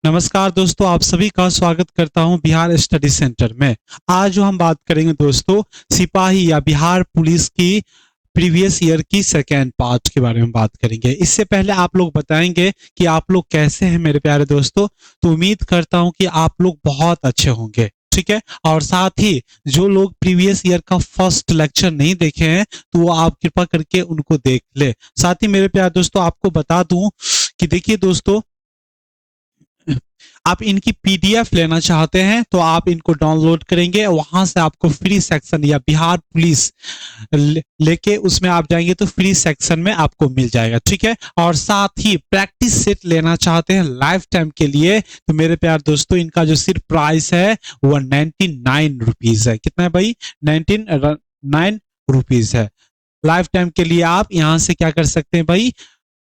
नमस्कार दोस्तों, आप सभी का स्वागत करता हूं बिहार स्टडी सेंटर में। आज जो हम बात करेंगे दोस्तों, सिपाही या बिहार पुलिस की प्रीवियस ईयर की सेकेंड पार्ट के बारे में बात करेंगे। इससे पहले आप लोग बताएंगे कि आप लोग कैसे हैं मेरे प्यारे दोस्तों। तो उम्मीद करता हूं कि आप लोग बहुत अच्छे होंगे, ठीक है। और साथ ही जो लोग प्रीवियस ईयर का फर्स्ट लेक्चर नहीं देखे हैं तो वो आप कृपा करके उनको देख ले। साथ ही मेरे प्यारे दोस्तों आपको बता दूं कि देखिए दोस्तों, आप इनकी पीडीएफ लेना चाहते हैं तो आप इनको डाउनलोड करेंगे, वहां से आपको फ्री सेक्शन या बिहार पुलिस लेके उसमें आप जाएंगे तो फ्री सेक्शन में आपको मिल जाएगा, ठीक है। और साथ ही प्रैक्टिस सेट लेना चाहते हैं लाइफ टाइम के लिए तो मेरे प्यार दोस्तों, इनका जो सिर्फ प्राइस है वो 99 रुपीज है। कितना है भाई? 99 रुपीज है। लाइफ टाइम के लिए आप यहां से क्या कर सकते हैं भाई,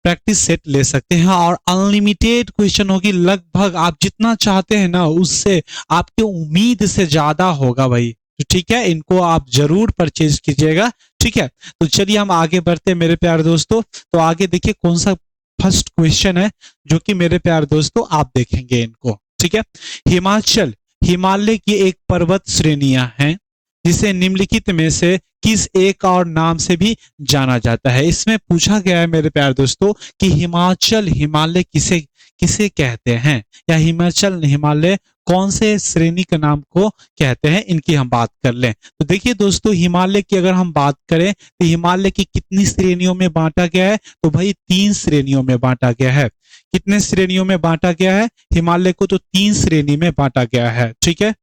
प्रैक्टिस सेट ले सकते हैं। और अनलिमिटेड क्वेश्चन होगी, लगभग आप जितना चाहते हैं ना उससे आपके उम्मीद से ज्यादा होगा भाई, तो ठीक है, इनको आप जरूर परचेज कीजिएगा, ठीक है। तो चलिए हम आगे बढ़ते हैं मेरे प्यारे दोस्तों। तो आगे देखिए कौन सा फर्स्ट क्वेश्चन है जो कि मेरे प्यारे दोस्तों आप देखेंगे इनको, ठीक है। हिमाचल हिमालय की एक पर्वत श्रेणियां हैं जिसे निम्नलिखित में से किस एक और नाम से भी जाना जाता है। इसमें पूछा गया है मेरे प्यारे दोस्तों कि हिमाचल हिमालय किसे किसे कहते हैं, या हिमाचल हिमालय कौन से श्रेणी के नाम को कहते हैं, इनकी हम बात कर लें। तो देखिए दोस्तों, हिमालय की अगर हम बात करें तो हिमालय की कितनी श्रेणियों में बांटा गया है, तो भाई 3 श्रेणियों में बांटा गया है। कितने श्रेणियों में बांटा गया है हिमालय को? तो 3 श्रेणी में बांटा गया है, ठीक है।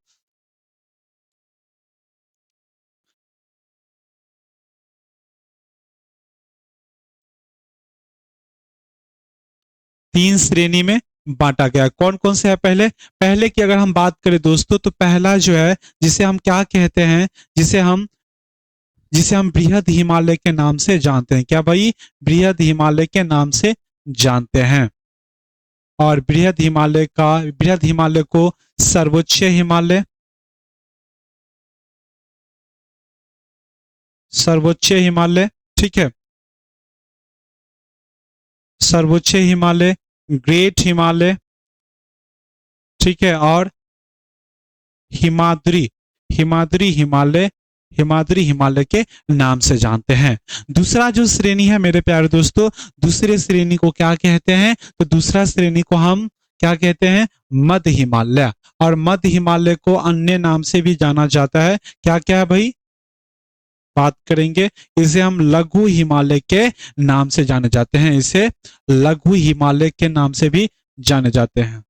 3 श्रेणी में बांटा गया। कौन कौन से है? पहले पहले की अगर हम बात करें दोस्तों तो पहला जो है जिसे हम क्या कहते हैं, जिसे हम बृहद हिमालय के नाम से जानते हैं। क्या भाई? बृहद हिमालय के नाम से जानते हैं। और बृहद हिमालय को सर्वोच्च हिमालय, सर्वोच्च हिमालय, ठीक है, सर्वोच्च हिमालय, ग्रेट हिमालय, ठीक है, और हिमाद्री हिमाद्री हिमालय, हिमाद्री हिमालय के नाम से जानते हैं। दूसरा जो श्रेणी है मेरे प्यारे दोस्तों, दूसरे श्रेणी को क्या कहते हैं? तो दूसरा श्रेणी को हम क्या कहते हैं? मध्य हिमालय। और मध्य हिमालय को अन्य नाम से भी जाना जाता है। क्या क्या है भाई? बात करेंगे, इसे हम लघु हिमालय के नाम से जाने जाते हैं। इसे लघु हिमालय के नाम से भी जाने जाते हैं।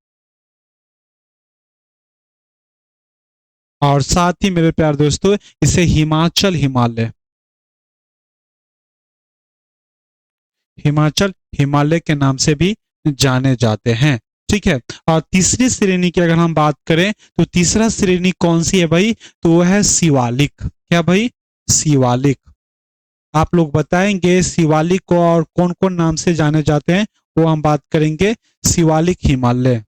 और साथ ही मेरे प्यारे दोस्तों, इसे हिमाचल हिमालय, हिमाचल हिमालय के नाम से भी जाने जाते हैं, ठीक है। और तीसरी श्रेणी की अगर हम बात करें तो तीसरा श्रेणी कौन सी है भाई? तो वो है शिवालिक। क्या भाई? शिवालिक। आप लोग बताएंगे शिवालिक को और कौन कौन नाम से जाने जाते हैं, वो हम बात करेंगे। शिवालिक हिमालय,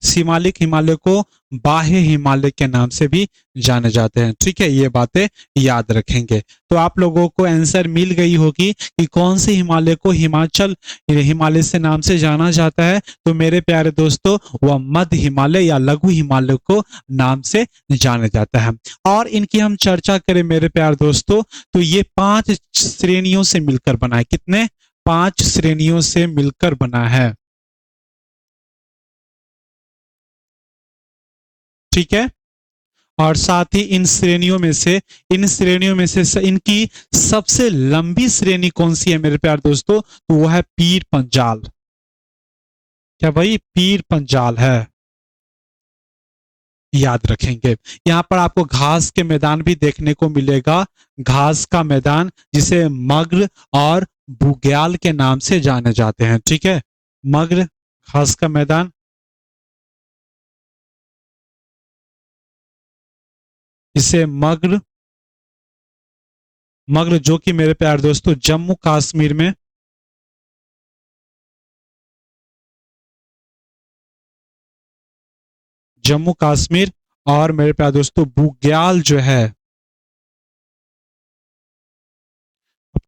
शिमालिक हिमालय को बाह्य हिमालय के नाम से भी जाने जाते हैं, ठीक है। ये बातें याद रखेंगे। तो आप लोगों को आंसर मिल गई होगी कि कौन से हिमालय को हिमाचल हिमालय से नाम से जाना जाता है। तो मेरे प्यारे दोस्तों, वह मध्य हिमालय या लघु हिमालय को नाम से जाना जाता है। और इनकी हम चर्चा करें मेरे प्यारे दोस्तों, तो ये 5 श्रेणियों से मिलकर बना है। कितने? 5 श्रेणियों से मिलकर बना है, ठीक है। और साथ ही इन श्रेणियों में से इनकी सबसे लंबी श्रेणी कौन सी है मेरे प्यारे दोस्तों? तो वो है पीर पंजाल। क्या भाई? पीर पंजाल है, याद रखेंगे। यहाँ पर आपको घास के मैदान भी देखने को मिलेगा, घास का मैदान जिसे मग्र और बुग्याल के नाम से जाने जाते हैं, ठीक है। मग्र, घास का मैदान, जिसे मग्र, मग्र जो कि मेरे प्यारे दोस्तों जम्मू कश्मीर में, जम्मू कश्मीर, और मेरे प्यारे दोस्तों बुग्याल जो है,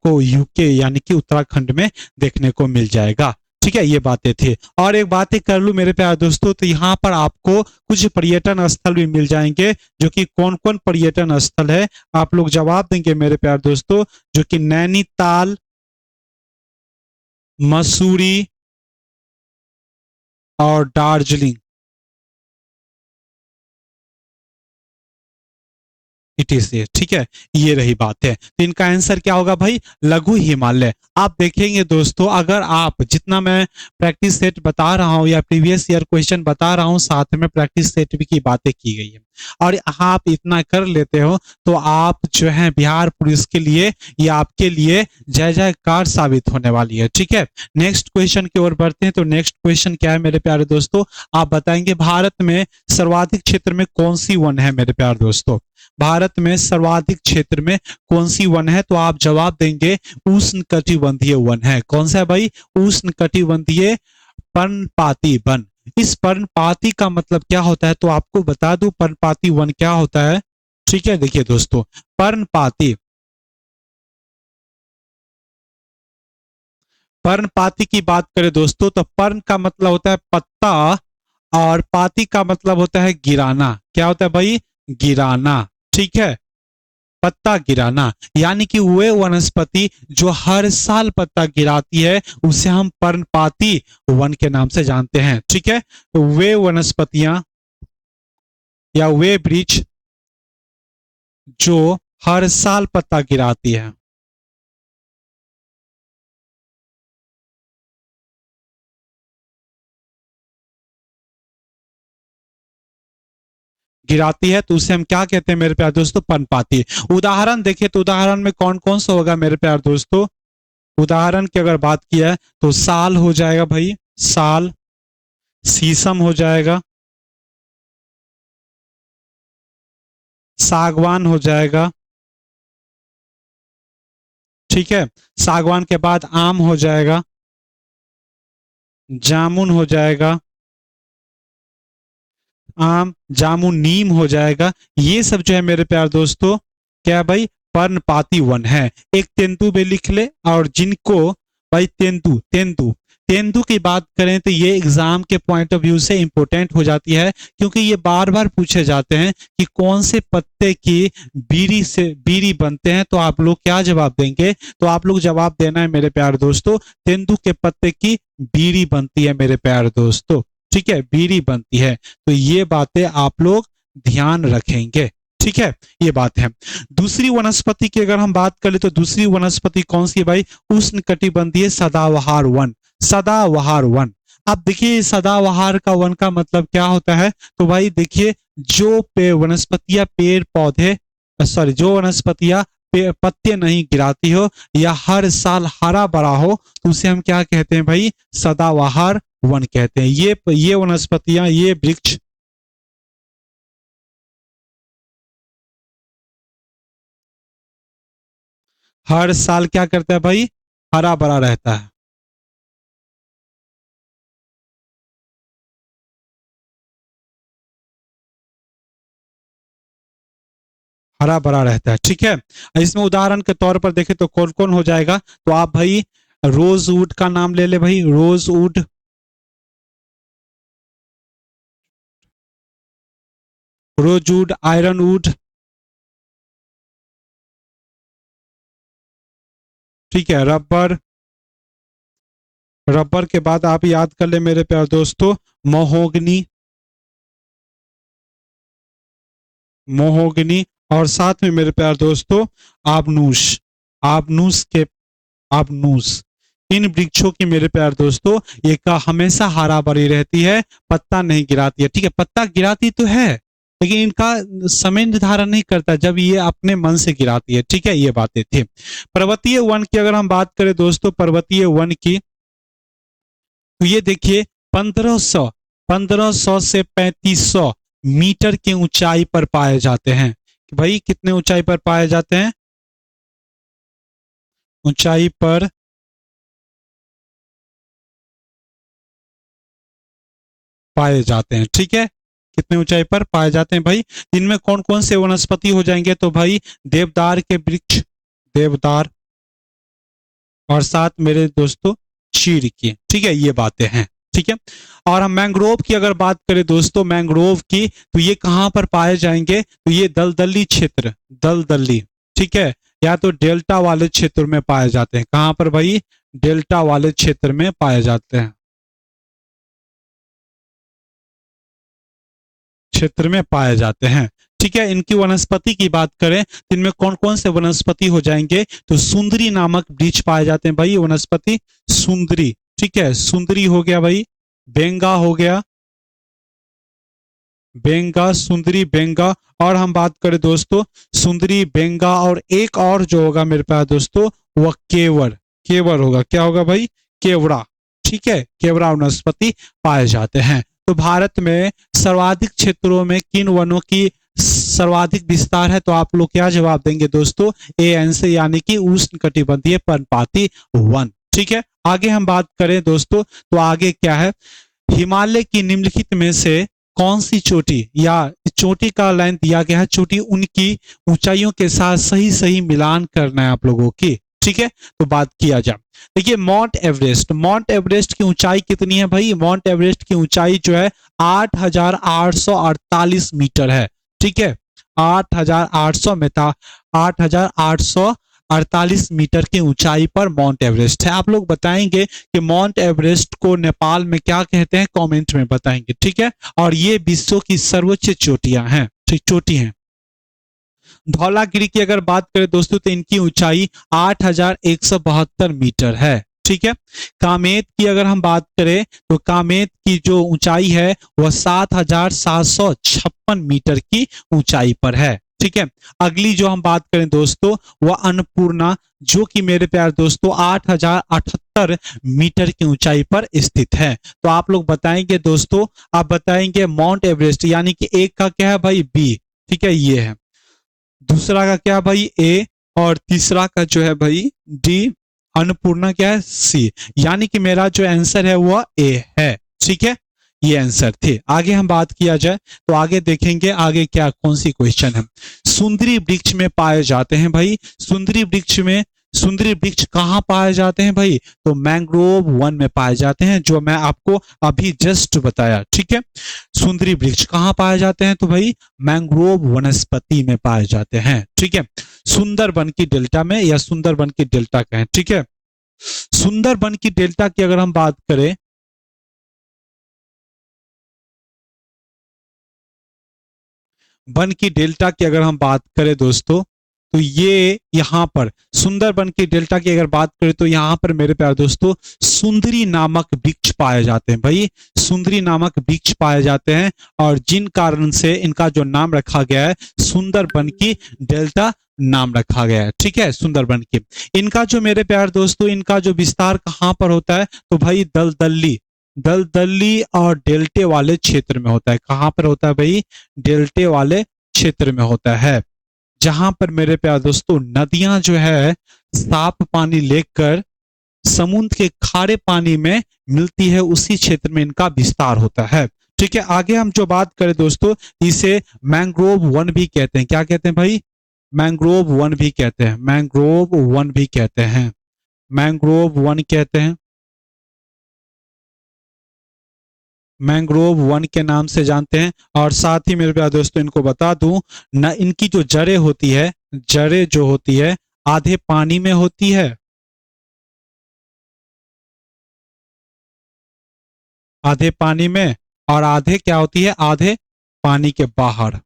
आपको यूके यानी कि उत्तराखंड में देखने को मिल जाएगा। ठीक है, ये बातें थी। और एक बात ही कर लूं मेरे प्यारे दोस्तों, तो यहाँ पर आपको कुछ पर्यटन स्थल भी मिल जाएंगे, जो कि कौन कौन पर्यटन स्थल है आप लोग जवाब देंगे मेरे प्यारे दोस्तों। जो कि नैनीताल, मसूरी और दार्जिलिंग। इट इज ये, ठीक है, ये रही बात है। तो इनका आंसर क्या होगा भाई, लघु हिमालय। आप देखेंगे दोस्तों, अगर आप जितना मैं प्रैक्टिस सेट बता रहा हूं या प्रीवियस ईयर क्वेश्चन बता रहा हूं, साथ में प्रैक्टिस सेट भी की बातें की गई है, और आप इतना कर लेते हो तो आप जो है बिहार पुलिस के लिए या आपके लिए जय जयकार साबित होने वाली है। ठीक है, नेक्स्ट क्वेश्चन की ओर बढ़ते हैं। तो नेक्स्ट क्वेश्चन क्या है मेरे प्यारे दोस्तों, आप बताएंगे भारत में सर्वाधिक क्षेत्र में कौन सी वन है मेरे प्यारे दोस्तों। भारत में सर्वाधिक क्षेत्र में कौन सी वन है, तो आप जवाब देंगे उष्णकटिबंधीय वन है। कौन सा है भाई, उष्णकटिबंधीय पर्णपाती वन। इस पर्णपाती का मतलब क्या होता है, तो आपको बता दूं पर्णपाती वन क्या होता है। ठीक है, देखिए दोस्तों, पर्णपाती पर्णपाती की बात करें दोस्तों, तो पर्ण का मतलब होता है पत्ता, और पाती का मतलब होता है गिराना। क्या होता है भाई, गिराना। ठीक है, पत्ता गिराना, यानी कि वे वनस्पति जो हर साल पत्ता गिराती है उसे हम पर्णपाती वन के नाम से जानते हैं। ठीक है, तो वे वनस्पतियां या वे वृक्ष जो हर साल पत्ता गिराती है, गिराती है, तो उसे हम क्या कहते हैं मेरे प्यारे दोस्तों, पर्णपाती। उदाहरण देखिए, तो उदाहरण में कौन कौन सा होगा मेरे प्यारे दोस्तों। उदाहरण की अगर बात किया है तो साल हो जाएगा भाई, साल। शीशम हो जाएगा, सागवान हो जाएगा। ठीक है, सागवान के बाद आम हो जाएगा, जामुन हो जाएगा, आम जामुन नीम हो जाएगा। ये सब जो है मेरे प्यारे दोस्तों क्या है भाई, पर्णपाती वन है। एक तेंदु भी लिख ले, और जिनको भाई तेंदु तेंदु तेंदु की बात करें तो ये एग्जाम के पॉइंट ऑफ व्यू से इंपॉर्टेंट हो जाती है, क्योंकि ये बार बार पूछे जाते हैं कि कौन से पत्ते की बीड़ी से बीड़ी बनते हैं। तो आप लोग क्या जवाब देंगे, तो आप लोग जवाब देना है मेरे प्यारे दोस्तों, तेंदु के पत्ते की बीड़ी बनती है मेरे प्यारे दोस्तों। ठीक है, बीड़ी बनती है। तो ये बातें आप लोग ध्यान रखेंगे। ठीक है, ये बात है। दूसरी वनस्पति की अगर हम बात करें तो दूसरी वनस्पति कौन सी है भाई, उष्णकटिबंधीय सदाबहार वन। सदाबहार वन। अब देखिए सदाबहार का वन का मतलब क्या होता है, तो भाई देखिए जो वनस्पतियां पेड़ पौधे सॉरी जो वनस्पतियां पत्ते नहीं गिराती हो या हर साल हरा भरा हो, तो उसे हम क्या कहते हैं भाई, सदाबहार वन कहते हैं। ये वनस्पतियां, ये वृक्ष हर साल क्या करता है भाई, हरा भरा रहता है। हरा भरा रहता है। ठीक है, इसमें उदाहरण के तौर पर देखें तो कौन कौन हो जाएगा, तो आप भाई रोजवुड का नाम ले ले भाई, रोजवुड, रोजवुड, आयरनवुड। ठीक है, रबर। रबर के बाद आप याद कर ले मेरे प्यारे दोस्तों, मोहोगनी, मोहोगनी। और साथ में मेरे प्यारे दोस्तों आबनूस, आबनूस के आबनूस। इन वृक्षों की मेरे प्यारे दोस्तों एक हमेशा हरा भरी रहती है, पत्ता नहीं गिराती है। ठीक है, पत्ता गिराती तो है लेकिन इनका समय निर्धारण नहीं करता जब ये अपने मन से गिराती है। ठीक है, ये बातें थी। पर्वतीय वन की अगर हम बात करें दोस्तों, पर्वतीय वन की, तो ये देखिए 1500 से 3500 मीटर की ऊंचाई पर पाए जाते हैं। भाई कितने ऊंचाई पर पाए जाते हैं, ऊंचाई पर पाए जाते हैं। ठीक है, कितने ऊंचाई पर पाए जाते हैं भाई, इनमें कौन कौन से वनस्पति हो जाएंगे, तो भाई देवदार के वृक्ष, देवदार, और 7 मेरे दोस्तों चीड़ की। ठीक है, ये बातें हैं। ठीक है, और हम मैंग्रोव की अगर बात करें दोस्तों, मैंग्रोव की, तो ये कहां पर पाए जाएंगे, तो ये दलदली क्षेत्र, दलदली, ठीक है, या तो डेल्टा वाले क्षेत्र में पाए जाते हैं। कहां पर भाई, डेल्टा वाले क्षेत्र में पाए जाते हैं, क्षेत्र में पाए जाते हैं। ठीक है, इनकी वनस्पति की बात करें तो इनमें कौन कौन से वनस्पति हो जाएंगे, तो सुंदरी नामक वृक्ष पाए जाते हैं भाई, वनस्पति सुंदरी। ठीक है, सुंदरी हो गया भाई, बेंगा हो गया, बेंगा, सुंदरी, बेंगा, और हम बात करें दोस्तों सुंदरी, बेंगा, और एक और जो होगा मेरे पास दोस्तों वह केवर, केवर होगा। क्या होगा भाई, केवड़ा। ठीक है, केवड़ा वनस्पति पाए जाते हैं। तो भारत में सर्वाधिक क्षेत्रों में किन वनों की सर्वाधिक विस्तार है, तो आप लोग क्या जवाब देंगे दोस्तों, ए आंसर, यानी कि उष्ण कटिबंधीय पर्णपाती वन। ठीक है, आगे हम बात करें दोस्तों, तो आगे क्या है, हिमालय की निम्नलिखित में से कौन सी चोटी, या चोटी का लाइन दिया गया है, चोटी उनकी ऊंचाइयों के साथ सही सही मिलान करना है आप लोगों की। ठीक है, तो बात किया जाए, देखिए माउंट एवरेस्ट, माउंट एवरेस्ट की ऊंचाई कितनी है भाई, माउंट एवरेस्ट की ऊंचाई जो है 8,848 मीटर है। ठीक है, 8,800 में था, 8,848 मीटर की ऊंचाई पर माउंट एवरेस्ट है। आप लोग बताएंगे कि माउंट एवरेस्ट को नेपाल में क्या कहते हैं, कमेंट में बताएंगे। ठीक है, और ये विश्व की सर्वोच्च चोटियां हैं, ठीक, चोटी हैं। धौलागिरी की अगर बात करें दोस्तों, तो इनकी ऊंचाई 8,172 मीटर है। ठीक है, कामेत की अगर हम बात करें, तो कामेत की जो ऊंचाई है वह 7,756 मीटर की ऊंचाई पर है। ठीक है, अगली जो हम बात करें दोस्तों, वह अन्नपूर्णा, जो कि मेरे प्यारे दोस्तों 8,078 मीटर की ऊंचाई पर स्थित है। तो आप लोग बताएंगे दोस्तों, आप बताएंगे माउंट एवरेस्ट, यानी कि एक का क्या है भाई, बी। ठीक है, ये है, दूसरा का क्या भाई, ए, और तीसरा का जो है भाई डी, अन्नपूर्णा क्या है, सी, यानी कि मेरा जो आंसर है वह ए है। ठीक है, ये आंसर थे। आगे हम बात किया जाए, तो आगे देखेंगे आगे क्या कौन सी क्वेश्चन है। सुंदरी वृक्ष में पाए जाते हैं भाई, सुंदरी वृक्ष में, सुंदरी वृक्ष कहाँ पाए जाते हैं भाई, तो मैंग्रोव वन में पाए जाते हैं, जो मैं आपको अभी जस्ट बताया। ठीक है, सुंदरी वृक्ष कहाँ पाए जाते हैं, तो भाई मैंग्रोव वनस्पति में पाए जाते हैं। ठीक है, सुंदरबन की डेल्टा में, या सुंदरबन की डेल्टा कहें। ठीक है, सुंदरबन की डेल्टा की अगर हम बात करें, वन की डेल्टा की अगर हम बात करें दोस्तों, तो ये यहां पर सुंदरबन की डेल्टा की अगर बात करें, तो यहां पर मेरे प्यारे दोस्तों सुंदरी नामक वृक्ष पाए जाते हैं भाई, सुंदरी नामक वृक्ष पाए जाते हैं, और जिन कारण से इनका जो नाम रखा गया है सुंदरबन की डेल्टा नाम रखा गया है। ठीक है, सुंदरबन की, इनका जो मेरे प्यारे दोस्तों, इनका जो विस्तार कहां पर होता है, तो भाई दलदली, दलदली और डेल्टे वाले क्षेत्र में होता है। कहां पर होता है भाई, डेल्टे वाले क्षेत्र में होता है, जहां पर मेरे प्यारे दोस्तों नदियां जो है साफ पानी लेकर समुद्र के खारे पानी में मिलती है, उसी क्षेत्र में इनका विस्तार होता है। ठीक है, आगे हम जो बात करें दोस्तों, इसे मैंग्रोव वन भी कहते हैं। क्या कहते हैं भाई, मैंग्रोव वन भी कहते हैं, मैंग्रोव वन भी कहते हैं, मैंग्रोव वन कहते हैं, मैंग्रोव वन के नाम से जानते हैं। और साथ ही मेरे प्यारे दोस्तों इनको बता दूं न, इनकी जो जड़ें होती है, जड़ें जो होती है आधे पानी में होती है, आधे पानी में, और आधे क्या होती है, आधे पानी के बाहर।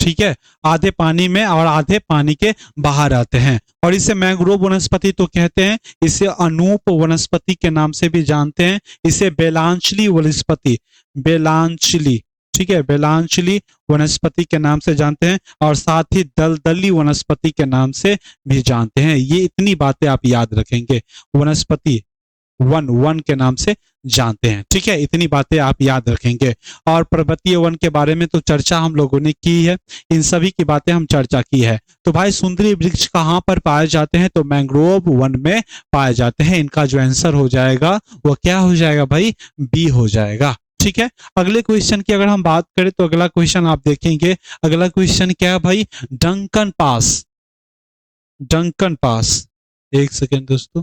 ठीक है, आधे पानी में और आधे पानी के बाहर आते हैं, और इसे मैंग्रोव वनस्पति तो कहते हैं, इसे अनूप वनस्पति के नाम से भी जानते हैं, इसे बेलांचली वनस्पति, बेलांचली, ठीक है, बेलांचली वनस्पति के नाम से जानते हैं, और साथ ही दलदली वनस्पति के नाम से भी जानते हैं। ये इतनी बातें आप याद रखेंगे, वनस्पति वन, वन के नाम से जानते हैं। ठीक है, इतनी बातें आप याद रखेंगे। और पर्वतीय वन के बारे में तो चर्चा हम लोगों ने की है, इन सभी की बातें हम चर्चा की है। तो भाई सुंदरी वृक्ष कहाँ पर पाए जाते हैं, तो मैंग्रोव वन में पाए जाते हैं। इनका जो आंसर हो जाएगा वो क्या हो जाएगा भाई, बी हो जाएगा। ठीक है। अगले क्वेश्चन की अगर हम बात करें तो अगला क्वेश्चन आप देखेंगे। अगला क्वेश्चन क्या है भाई? Duncan pass. डंकन पास, एक सेकेंड दोस्तों।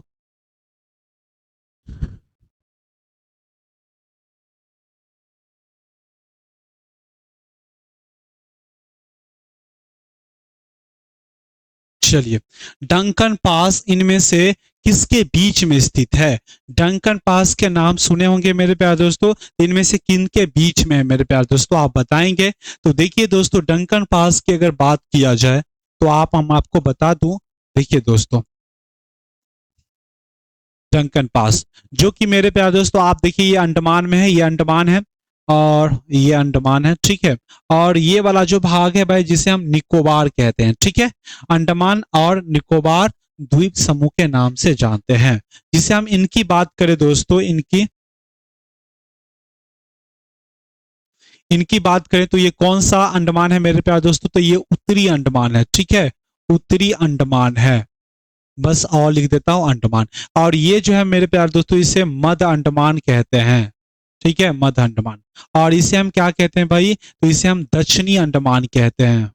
चलिए, डंकन पास इनमें से किसके बीच में स्थित है? डंकन पास के नाम सुने होंगे मेरे प्यारे दोस्तों, इनमें से किन के बीच में है मेरे प्यारे दोस्तों, आप बताएंगे। तो देखिए दोस्तों, डंकन पास की अगर बात किया जाए तो हम आपको बता दूं। देखिए दोस्तों, डंकन पास जो कि मेरे प्यारे दोस्तों आप देखिए, ये अंडमान में है, ये अंडमान है और ये अंडमान है, ठीक है। और ये वाला जो भाग है भाई, जिसे हम निकोबार कहते हैं, ठीक है। अंडमान और निकोबार द्वीप समूह के नाम से जानते हैं। जिसे हम इनकी बात करें दोस्तों, इनकी इनकी बात करें तो ये कौन सा अंडमान है मेरे प्यारे दोस्तों? तो ये उत्तरी अंडमान है, ठीक है। उत्तरी अंडमान है, बस और लिख देता हूं अंडमान। और ये जो है मेरे प्यारे दोस्तों, इसे मध्य अंडमान कहते हैं, ठीक है, मध्य अंडमान। और इसे हम क्या कहते हैं भाई? तो इसे हम दक्षिणी अंडमान कहते हैं,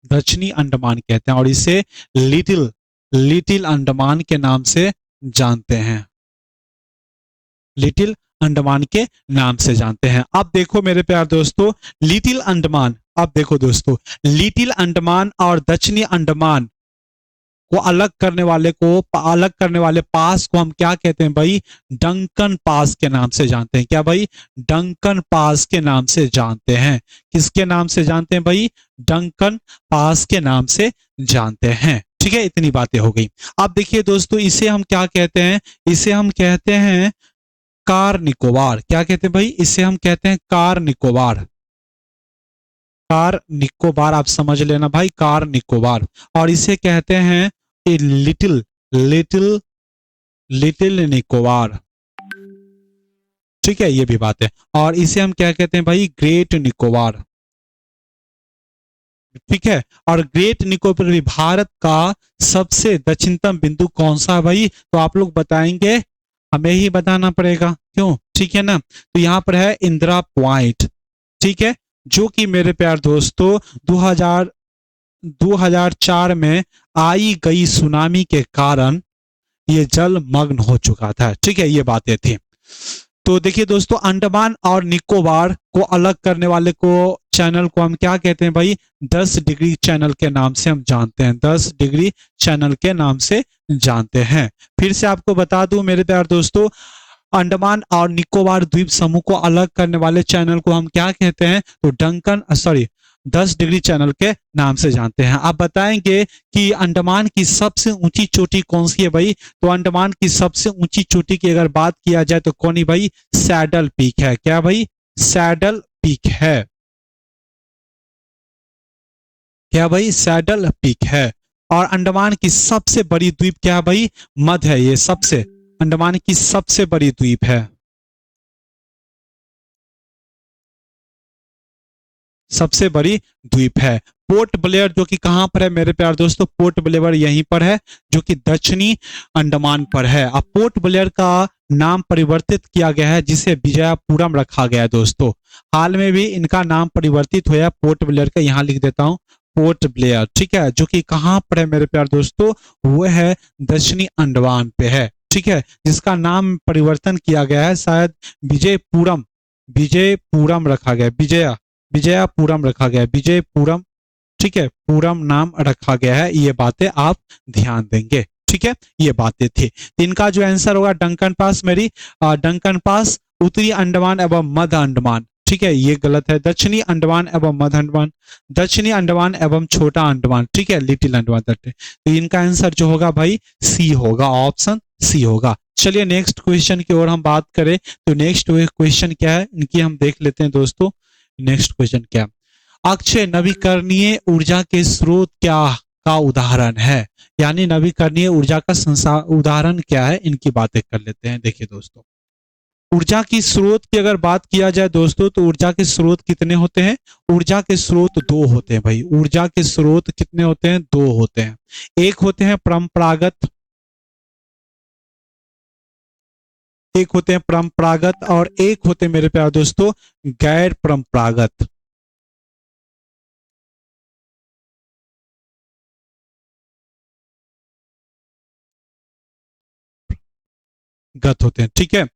दक्षिणी अंडमान कहते हैं। और इसे लिटिल लिटिल अंडमान के नाम से जानते हैं, लिटिल अंडमान के नाम से जानते हैं। अब देखो मेरे प्यार दोस्तों, लिटिल अंडमान, अब देखो दोस्तों, लिटिल अंडमान और दक्षिणी अंडमान को अलग करने वाले पास को हम क्या कहते हैं भाई? डंकन पास के नाम से जानते हैं। क्या भाई? डंकन पास के नाम से जानते हैं। किसके नाम से जानते हैं भाई? डंकन पास के नाम से जानते हैं, ठीक है। इतनी बातें हो गई। अब देखिए दोस्तों, इसे हम क्या कहते हैं? इसे हम कहते हैं कार निकोबार। क्या कहते हैं भाई? इसे हम कहते हैं कार निकोबार। कार निकोबार आप समझ लेना भाई, कार निकोबार। और इसे कहते हैं लिटिल लिटिल लिटिल निकोबार, ठीक है, ये भी बात है। और इसे हम क्या कहते हैं भाई? ग्रेट निकोबार, ठीक है। और ग्रेट निकोबार भी भारत का सबसे दक्षिणतम बिंदु कौन सा है भाई? तो आप लोग बताएंगे, हमें ही बताना पड़ेगा, क्यों? ठीक है ना। तो यहाँ पर है इंदिरा पॉइंट, ठीक है, जो कि मेरे प्यार दोस्तों 2004 में आई गई सुनामी के कारण ये जलमग्न हो चुका था, ठीक है, ये बातें थी। तो देखिए दोस्तों, अंडमान और निकोबार को अलग करने वाले को चैनल को हम क्या कहते हैं भाई? 10 डिग्री चैनल के नाम से हम जानते हैं, 10 डिग्री चैनल के नाम से जानते हैं। फिर से आपको बता दूं मेरे प्यार दोस्तों, अंडमान और निकोबार द्वीप समूह को अलग करने वाले चैनल को हम क्या कहते हैं? तो 10 डिग्री चैनल के नाम से जानते हैं। आप बताएंगे कि अंडमान की सबसे ऊंची चोटी कौन सी है भाई? तो अंडमान की सबसे ऊंची चोटी की अगर बात किया जाए तो कौन ही भाई? सैडल पीक है। क्या भाई? सैडल पीक है। क्या भाई? सैडल पीक है। और अंडमान की सबसे बड़ी द्वीप क्या है भाई? मध है, ये सबसे अंडमान की सबसे बड़ी द्वीप है, सबसे बड़ी द्वीप है। पोर्ट ब्लेयर जो कि कहां पर है मेरे प्यार दोस्तों? पोर्ट ब्लेयर यहीं पर है, जो कि दक्षिणी अंडमान पर है। अब पोर्ट ब्लेयर का नाम परिवर्तित किया गया है, जिसे विजयपुरम रखा गया है दोस्तों। हाल में भी इनका नाम परिवर्तित हुआ है पोर्ट ब्लेयर का, यहां लिख देता हूं पोर्ट ब्लेयर, ठीक है, जो कि कहां पर है मेरे प्यार दोस्तों? वो है दक्षिणी अंडमान पे है, ठीक है, जिसका नाम परिवर्तन किया गया है, शायद विजयपुरम विजयपुरम रखा गया, विजयपुरम रखा गया है, विजयपुरम, ठीक है, पूरम नाम रखा गया है। ये बातें आप ध्यान देंगे, ठीक है, ये बातें थी। तो इनका जो आंसर होगा डंकन पास, मेरी डंकन पास उत्तरी अंडमान एवं मध्य अंडमान, ठीक है, ये गलत है। दक्षिणी अंडमान एवं मध्य अंडमान, दक्षिणी अंडमान एवं छोटा अंडमान, ठीक है, लिटिल अंडमान। तो इनका आंसर जो होगा भाई सी होगा, ऑप्शन सी होगा। चलिए नेक्स्ट क्वेश्चन की ओर हम बात करें तो नेक्स्ट क्वेश्चन क्या है इनकी हम देख लेते हैं दोस्तों। नेक्स्ट क्वेश्चन क्या? अक्षय नवीकरणीय ऊर्जा के स्रोत क्या का उदाहरण है? यानी नवीकरणीय ऊर्जा का संसार उदाहरण क्या है, इनकी बातें कर लेते हैं। देखिए दोस्तों, ऊर्जा की स्रोत की अगर बात किया जाए दोस्तों, तो ऊर्जा के स्रोत कितने होते हैं? ऊर्जा के स्रोत दो होते हैं भाई। ऊर्जा के स्रोत कितने होते हैं? दो होते हैं। एक होते हैं परंपरागत एक होते हैं परंपरागत और एक होते हैं मेरे प्यारे दोस्तों गैर परंपरागत। गत होते हैं, ठीक है।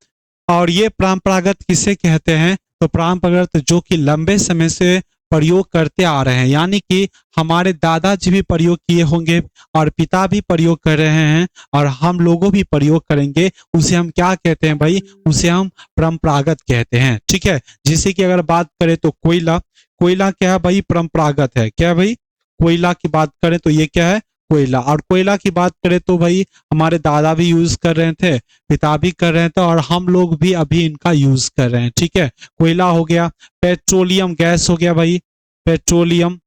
और ये परंपरागत किसे कहते हैं? तो परंपरागत जो कि लंबे समय से प्रयोग करते आ रहे हैं, यानी कि हमारे दादाजी भी प्रयोग किए होंगे और पिता भी प्रयोग कर रहे हैं और हम लोगों भी प्रयोग करेंगे, उसे हम क्या कहते हैं भाई? उसे हम परंपरागत कहते हैं, ठीक है। जैसे कि अगर बात करें तो कोयला, कोयला क्या है भाई? परंपरागत है। क्या है भाई? कोयला की बात करें तो ये क्या है? कोयला। और कोयला की बात करें तो भाई हमारे दादा भी यूज कर रहे थे, पिता भी कर रहे थे और हम लोग भी अभी इनका यूज कर रहे हैं, ठीक है। कोयला हो गया। पेट्रोलियम गैस हो गया भाई, पेट्रोलियम,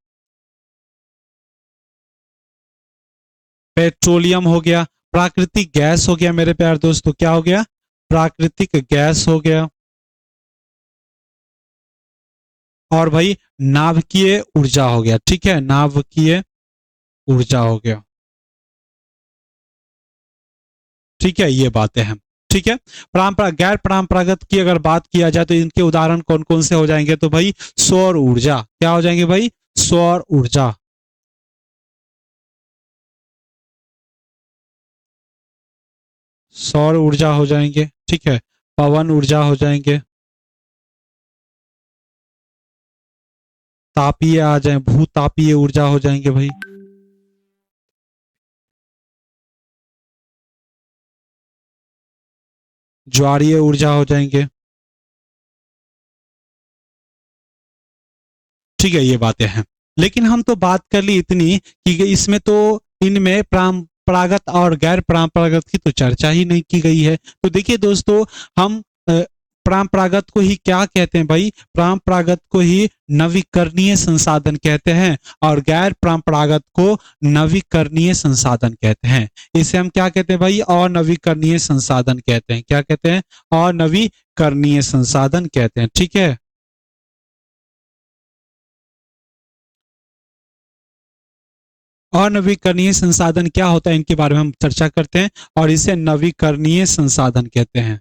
पेट्रोलियम हो गया। प्राकृतिक गैस हो गया मेरे प्यारे दोस्तों, क्या हो गया? प्राकृतिक गैस हो गया। और भाई नाभिकीय ऊर्जा हो गया, ठीक है, नाभिकीय ऊर्जा हो गया, ठीक है। ये बातें हैं, ठीक है। परंपरा गैर परंपरागत की अगर बात किया जाए तो इनके उदाहरण कौन कौन से हो जाएंगे? तो भाई सौर ऊर्जा, क्या हो जाएंगे भाई? सौर ऊर्जा, सौर ऊर्जा हो जाएंगे, ठीक है। पवन ऊर्जा हो जाएंगे, तापीय आ जाए, भूतापीय ऊर्जा हो जाएंगे भाई, ज्वारीय ऊर्जा हो जाएंगे, ठीक है। ये बातें हैं, लेकिन हम तो बात कर ली इतनी कि इसमें तो इनमें परंपरागत और गैर परंपरागत की तो चर्चा ही नहीं की गई है। तो देखिए दोस्तों, हम परंपरागत को ही क्या कहते हैं भाई? परंपरागत को ही नवीकरणीय संसाधन कहते हैं और गैर परंपरागत को नवीकरणीय संसाधन कहते हैं। इसे हम क्या कहते हैं भाई? अनवीकरणीय संसाधन कहते हैं। क्या कहते हैं? अनवीकरणीय संसाधन कहते हैं, ठीक है। अनवीकरणीय संसाधन क्या होता है, इनके बारे में हम चर्चा करते हैं और इसे नवीकरणीय संसाधन कहते हैं,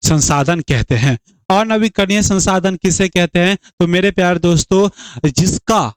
संसाधन कहते हैं। अनवीकरणीय संसाधन किसे कहते हैं? तो मेरे प्यारे दोस्तों, जिसका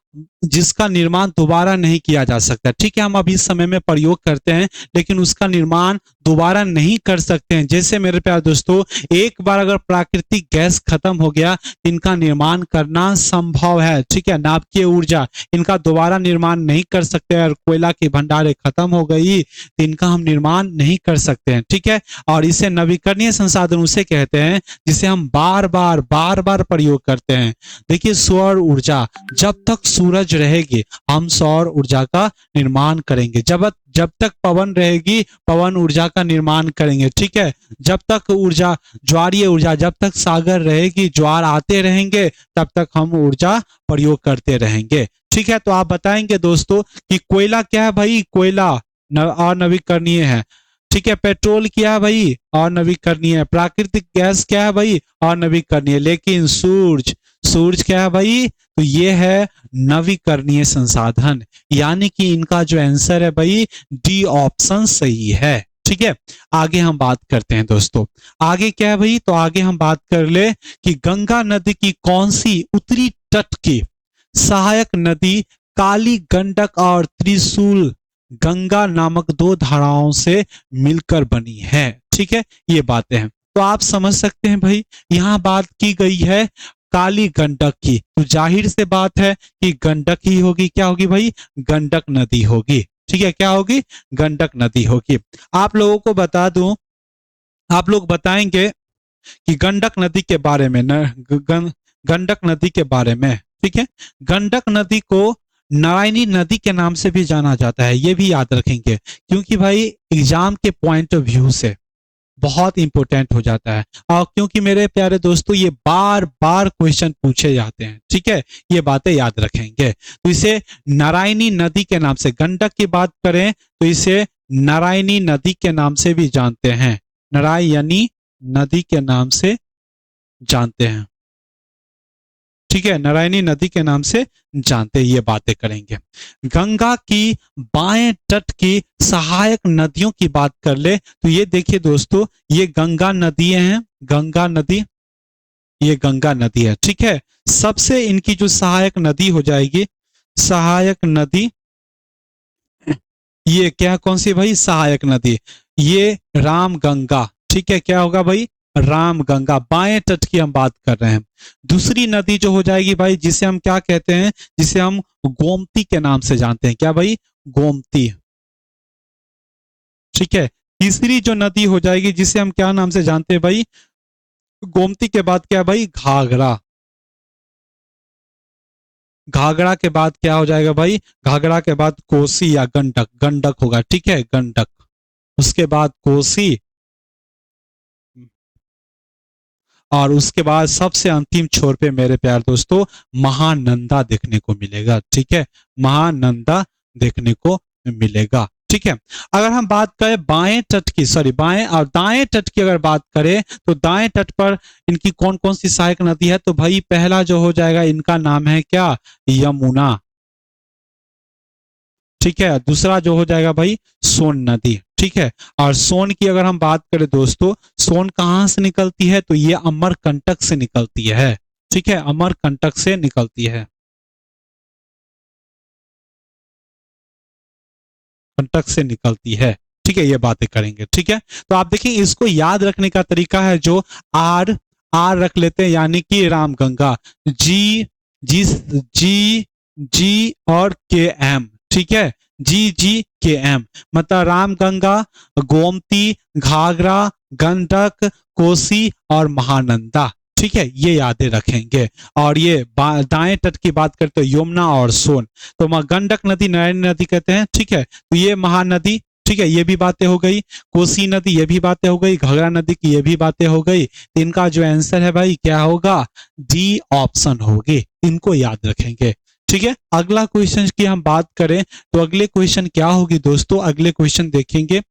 जिसका निर्माण दोबारा नहीं किया जा सकता, ठीक है। हम अभी इस समय में प्रयोग करते हैं लेकिन उसका निर्माण दोबारा नहीं कर सकते हैं। जैसे मेरे प्यारे दोस्तों, एक बार अगर प्राकृतिक गैस खत्म हो गया, इनका निर्माण करना संभव है, ठीक है। नाभिकीय ऊर्जा, इनका दोबारा निर्माण नहीं कर सकते। और कोयला की भंडारें खत्म हो गई तो इनका हम निर्माण नहीं कर सकते हैं, ठीक है। और इसे नवीकरणीय संसाधन उसे कहते हैं जिसे हम बार बार प्रयोग करते हैं। देखिए सौर ऊर्जा, जब तक सूरज रहेगी हम सौर ऊर्जा का निर्माण करेंगे, जब जब तक पवन रहेगी पवन ऊर्जा का निर्माण करेंगे, ठीक है। जब तक ऊर्जा, ज्वारीय ऊर्जा, जब तक सागर रहेगी, ज्वार आते रहेंगे, तब तक हम ऊर्जा प्रयोग करते रहेंगे, ठीक है। तो आप बताएंगे दोस्तों कि कोयला क्या है भाई? कोयला अनवीकरणीय है, ठीक है। पेट्रोल क्या है भाई? अनवीकरणीय है। प्राकृतिक गैस क्या है भाई? अनवीकरणीय। लेकिन सूरज, सूरज क्या है भाई? तो ये है नवीकरणीय संसाधन, यानी कि इनका जो आंसर है भाई डी ऑप्शन सही है, ठीक है। आगे हम बात करते हैं दोस्तों, आगे क्या है भाई? तो आगे हम बात कर ले कि गंगा नदी की कौन सी उत्तरी तट की सहायक नदी काली गंडक और त्रिशूल गंगा नामक दो धाराओं से मिलकर बनी है, ठीक है। ये बातें हैं, तो आप समझ सकते हैं भाई, यहां बात की गई है काली गंडक की, तो जाहिर से बात है कि गंडक ही होगी। क्या होगी भाई? गंडक नदी होगी, ठीक है। क्या होगी? गंडक नदी होगी। आप लोगों को बता दूं, आप लोग बताएंगे कि गंडक नदी के बारे में न, गंडक नदी के बारे में, ठीक है। गंडक नदी को नारायणी नदी के नाम से भी जाना जाता है, ये भी याद रखेंगे, क्योंकि भाई एग्जाम के पॉइंट ऑफ व्यू से बहुत इंपॉर्टेंट हो जाता है। और क्योंकि मेरे प्यारे दोस्तों ये बार बार क्वेश्चन पूछे जाते हैं, ठीक है। ये बातें याद रखेंगे। तो इसे नारायणी नदी के नाम से, गंडक की बात करें तो इसे नारायणी नदी के नाम से भी जानते हैं, नारायणी नदी के नाम से जानते हैं, ठीक है, नारायणी नदी के नाम से जानते हैं, ये बातें करेंगे। गंगा की बाएं तट की सहायक नदियों की बात कर ले तो ये देखिए दोस्तों, ये गंगा नदी हैं, गंगा नदी, ये गंगा नदी है, ठीक है। सबसे इनकी जो सहायक नदी हो जाएगी, सहायक नदी, ये क्या कौन सी भाई, सहायक नदी, ये राम गंगा, ठीक है। क्या होगा भाई, राम गंगा, बाएं तट की हम बात कर रहे हैं। दूसरी नदी जो हो जाएगी भाई, जिसे हम क्या कहते हैं, जिसे हम गोमती के नाम से जानते हैं, क्या भाई, गोमती, ठीक है। तीसरी जो नदी हो जाएगी जिसे हम क्या नाम से जानते हैं भाई, गोमती के बाद क्या भाई, घाघरा, घाघरा के बाद क्या हो जाएगा भाई, घाघरा के बाद कोसी या गंडक, गंडक होगा, ठीक है, गंडक। उसके बाद कोसी, और उसके बाद सबसे अंतिम छोर पे मेरे प्यार दोस्तों महानंदा देखने को मिलेगा, ठीक है, महानंदा देखने को मिलेगा, ठीक है। अगर हम बात करें बाएं तट की, सॉरी बाएं और दाएं तट की अगर बात करें तो दाएं तट पर इनकी कौन कौन सी सहायक नदी है, तो भाई पहला जो हो जाएगा इनका नाम है क्या, यमुना, ठीक है। दूसरा जो हो जाएगा भाई सोन नदी, ठीक है। और सोन की अगर हम बात करें दोस्तों, सोन कहां से निकलती है, तो ये अमरकंटक से निकलती है, ठीक है, अमरकंटक से निकलती है, कंटक से निकलती है, ठीक है, ये बातें करेंगे, ठीक है। तो आप देखिए इसको याद रखने का तरीका है जो आर, आर रख लेते हैं, यानी कि रामगंगा, जी, जी, जी, जी और के एम, ठीक है, जी, जी, के एम, मतलब रामगंगा, गोमती, घाघरा, गंडक, कोसी और महानंदा, ठीक है, ये यादें रखेंगे। और ये दाएं तट की बात करते हैं यमुना और सोन, तो गंडक नदी नारायणी नदी कहते हैं, ठीक है। तो ये महानदी, ठीक है, ये भी बातें हो गई, कोसी नदी ये भी बातें हो गई, घाघरा नदी की ये भी बातें हो गई। तो इनका जो आंसर है भाई क्या होगा, डी ऑप्शन होगी, इनको याद रखेंगे, ठीक है। अगला क्वेश्चन की हम बात करें तो अगले क्वेश्चन क्या होगी दोस्तों, अगले क्वेश्चन देखेंगे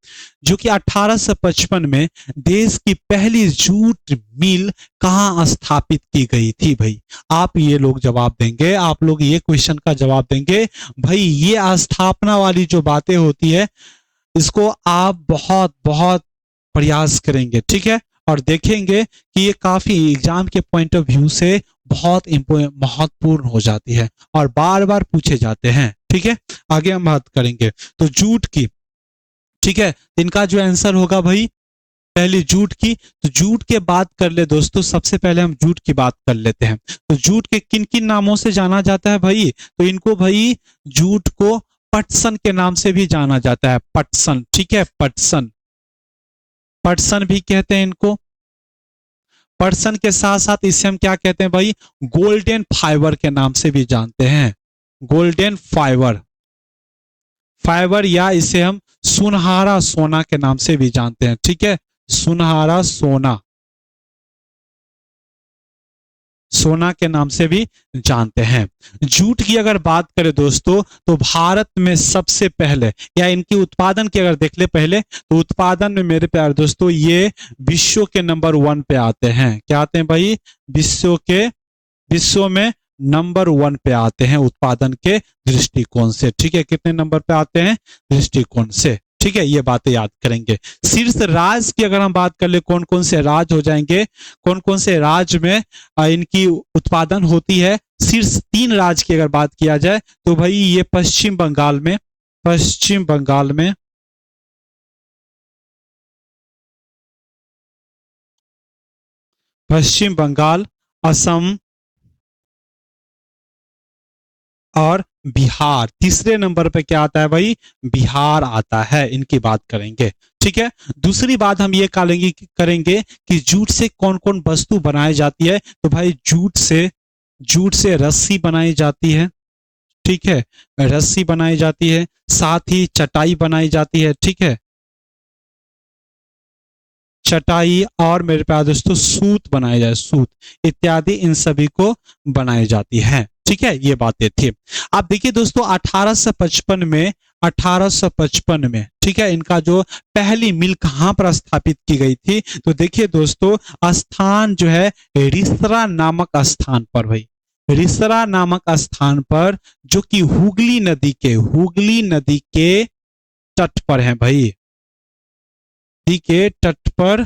जो कि 1855 में देश की पहली जूट मिल कहां स्थापित की गई थी भाई। आप ये लोग जवाब देंगे, आप लोग ये क्वेश्चन का जवाब देंगे भाई। ये स्थापना वाली जो बातें होती है इसको आप बहुत बहुत प्रयास करेंगे, ठीक है, और देखेंगे कि ये काफी एग्जाम के पॉइंट ऑफ व्यू से बहुत महत्वपूर्ण हो जाती है और बार बार पूछे जाते हैं, ठीक है। आगे हम बात करेंगे तो जूट की, ठीक है, इनका जो आंसर होगा भाई पहले जूट की। तो जूट के बात कर ले दोस्तों, सबसे पहले हम जूट की बात कर लेते हैं। तो जूट के किन किन नामों से जाना जाता है भाई, तो इनको भाई जूट को पटसन के नाम से भी जाना जाता है, पटसन, ठीक है, पटसन, पटसन भी कहते हैं इनको। पटसन के साथ साथ इसे हम क्या कहते हैं भाई, गोल्डन फाइबर के नाम से भी जानते हैं, गोल्डन फाइबर, फाइबर, या इसे हम सुनहरा सोना के नाम से भी जानते हैं, ठीक है, सुनहरा सोना, सोना के नाम से भी जानते हैं। जूट की अगर बात करें दोस्तों तो भारत में सबसे पहले, या इनकी उत्पादन की अगर देख ले पहले, तो उत्पादन में मेरे प्यारे दोस्तों ये विश्व के नंबर 1 पे आते हैं। क्या आते हैं भाई, विश्व में नंबर 1 पे आते हैं उत्पादन के दृष्टिकोण से, ठीक है। कितने नंबर पे आते हैं, दृष्टिकोण से, ठीक है, ये बातें याद करेंगे। शीर्ष राज्य की अगर हम बात कर ले, कौन कौन से राज्य हो जाएंगे, कौन कौन से राज्य में इनकी उत्पादन होती है, शीर्ष 3 राज्य की अगर बात किया जाए तो भाई ये पश्चिम बंगाल में, पश्चिम बंगाल में, पश्चिम बंगाल, असम और बिहार। तीसरे नंबर पे क्या आता है भाई, बिहार आता है, इनकी बात करेंगे, ठीक है। दूसरी बात हम ये करेंगे कि जूट से कौन कौन वस्तु बनाई जाती है, तो भाई जूट से रस्सी बनाई जाती है, ठीक है, रस्सी बनाई जाती है, साथ ही चटाई बनाई जाती है, ठीक है, चटाई, और मेरे पास दोस्तों सूत बनाए जाए, सूत इत्यादि इन सभी को बनाई जाती है, ठीक है, ये बातें थी। आप देखिए दोस्तों 1855 में, 1855 में, ठीक है, इनका जो पहली मिल कहां पर स्थापित की गई थी, तो देखिए दोस्तों स्थान जो है रिसरा नामक स्थान पर भाई, रिसरा नामक स्थान पर, जो कि हुगली नदी के तट पर है भाई, नदी के तट पर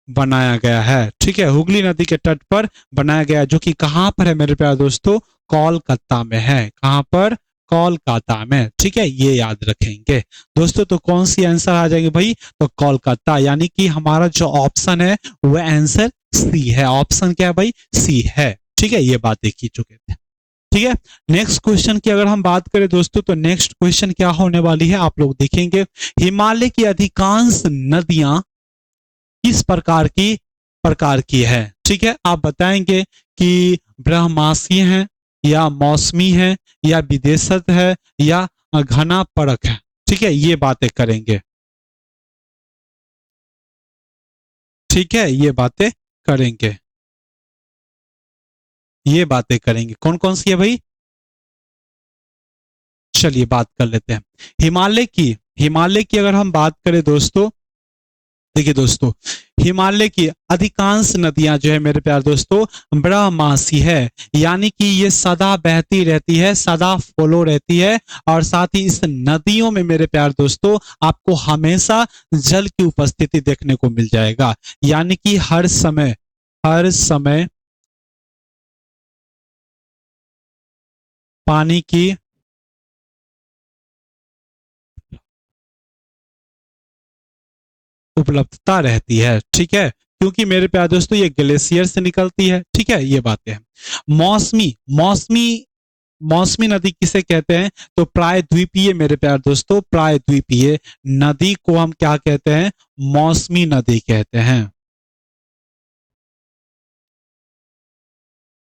बनाया गया है। ठीक है, हुगली नदी के तट पर बनाया गया, जो कि कहां पर है मेरे प्यारे दोस्तों, कोलकाता में है। कहां पर, कोलकाता में। ठीक है, ये याद रखेंगे दोस्तों। तो कौन सी आंसर आ जाएंगे भाई, तो कोलकाता, यानी कि हमारा जो ऑप्शन है वह आंसर सी है। ऑप्शन क्या है भाई, सी है। ठीक है, ये बात देख ही चुके थे। ठीक है, नेक्स्ट क्वेश्चन की अगर हम बात करें दोस्तों, तो नेक्स्ट क्वेश्चन क्या होने वाली है आप लोग देखेंगे। हिमालय की अधिकांश नदियां किस प्रकार की है। ठीक है, आप बताएंगे कि ब्रह्मासी है, या मौसमी है, या विदेशत है, या घना परक है। ठीक है, ये बातें करेंगे। ठीक है, ये बातें करेंगे, ये बातें करेंगे। कौन कौन सी है भाई, चलिए बात कर लेते हैं। हिमालय की अगर हम बात करें दोस्तों, देखिए दोस्तों, हिमालय की अधिकांश नदियां जो है मेरे प्यारे दोस्तों ब्रह्मासी है, यानी कि ये सदा बहती रहती है, सदा फॉलो रहती है। और साथ ही इस नदियों में मेरे प्यारे दोस्तों आपको हमेशा जल की उपस्थिति देखने को मिल जाएगा, यानी कि हर समय पानी की उपलब्धता रहती है। ठीक है, क्योंकि मेरे प्यारे दोस्तों ये ग्लेशियर से निकलती है। ठीक है, ये बातें हैं। मौसमी मौसमी मौसमी नदी किसे कहते हैं, तो प्रायद्वीपीय मेरे प्यारे दोस्तों, प्रायद्वीपीय नदी को हम क्या कहते हैं, मौसमी नदी कहते हैं।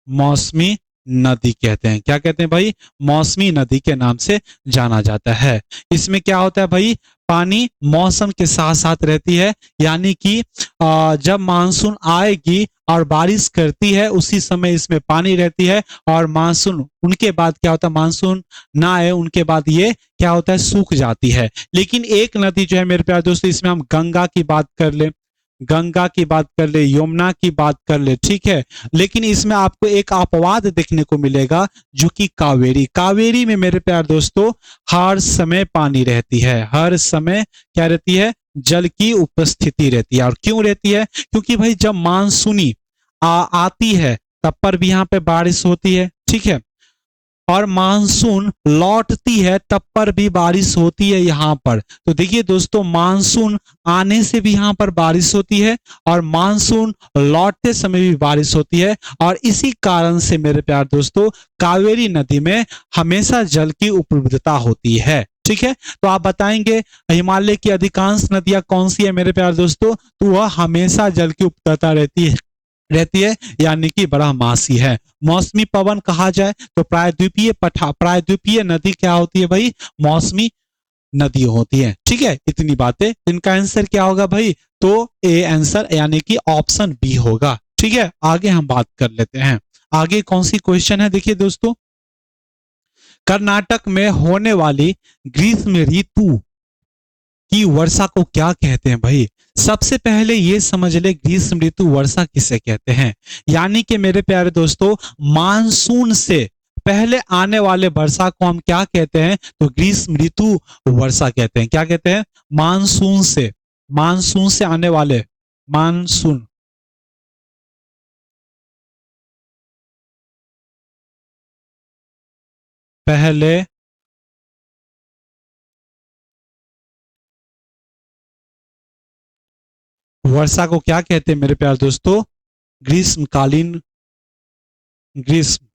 मौसमी नदी कहते हैं। क्या कहते हैं भाई, मौसमी नदी के नाम से जाना जाता है। इसमें क्या होता है भाई, पानी मौसम के साथ साथ रहती है, यानी कि जब मानसून आएगी और बारिश करती है उसी समय इसमें पानी रहती है, और मानसून उनके बाद क्या होता है, मानसून ना आए उनके बाद ये क्या होता है, सूख जाती है। लेकिन एक नदी जो है मेरे प्यारे दोस्तों, इसमें हम गंगा की बात कर ले, यमुना की बात कर ले। ठीक है, लेकिन इसमें आपको एक अपवाद देखने को मिलेगा, जो कि कावेरी में मेरे प्यार दोस्तों हर समय पानी रहती है, हर समय क्या रहती है, जल की उपस्थिति रहती है। और क्यों रहती है, क्योंकि भाई जब मानसूनी आती है तब पर भी यहाँ पे बारिश होती है। ठीक है, और मानसून लौटती है तब पर भी बारिश होती है यहाँ पर। तो देखिए दोस्तों, मानसून आने से भी यहाँ पर बारिश होती है, और मानसून लौटते समय भी बारिश होती है। और इसी कारण से मेरे प्यार दोस्तों कावेरी नदी में हमेशा जल की उपलब्धता होती है। ठीक है, तो आप बताएंगे हिमालय की अधिकांश नदियां कौन सी है मेरे प्यार दोस्तों, तो वह हमेशा जल की उपलब्धता रहती है, यानी कि ब्रह्मासी है। मौसमी पवन कहा जाए तो प्रायद्वीपीय नदी क्या होती है भाई, मौसमी नदी होती है। ठीक है, इतनी बातें। इनका आंसर क्या होगा भाई, तो ए आंसर यानी कि ऑप्शन बी होगा। ठीक है, आगे हम बात कर लेते हैं। आगे कौन सी क्वेश्चन है, देखिए दोस्तों, कर्नाटक में होने वाली ग्रीष्म ऋतु कि वर्षा को क्या कहते हैं भाई। सबसे पहले ये समझ ले ग्रीष्म ऋतु वर्षा किसे कहते हैं, यानी कि मेरे प्यारे दोस्तों मानसून से पहले आने वाले वर्षा को हम क्या कहते हैं, तो ग्रीष्म ऋतु वर्षा कहते हैं। क्या कहते हैं, मानसून से आने वाले, मानसून पहले वर्षा को क्या कहते हैं मेरे प्यारे दोस्तों, ग्रीष्मकालीन ग्रीष्म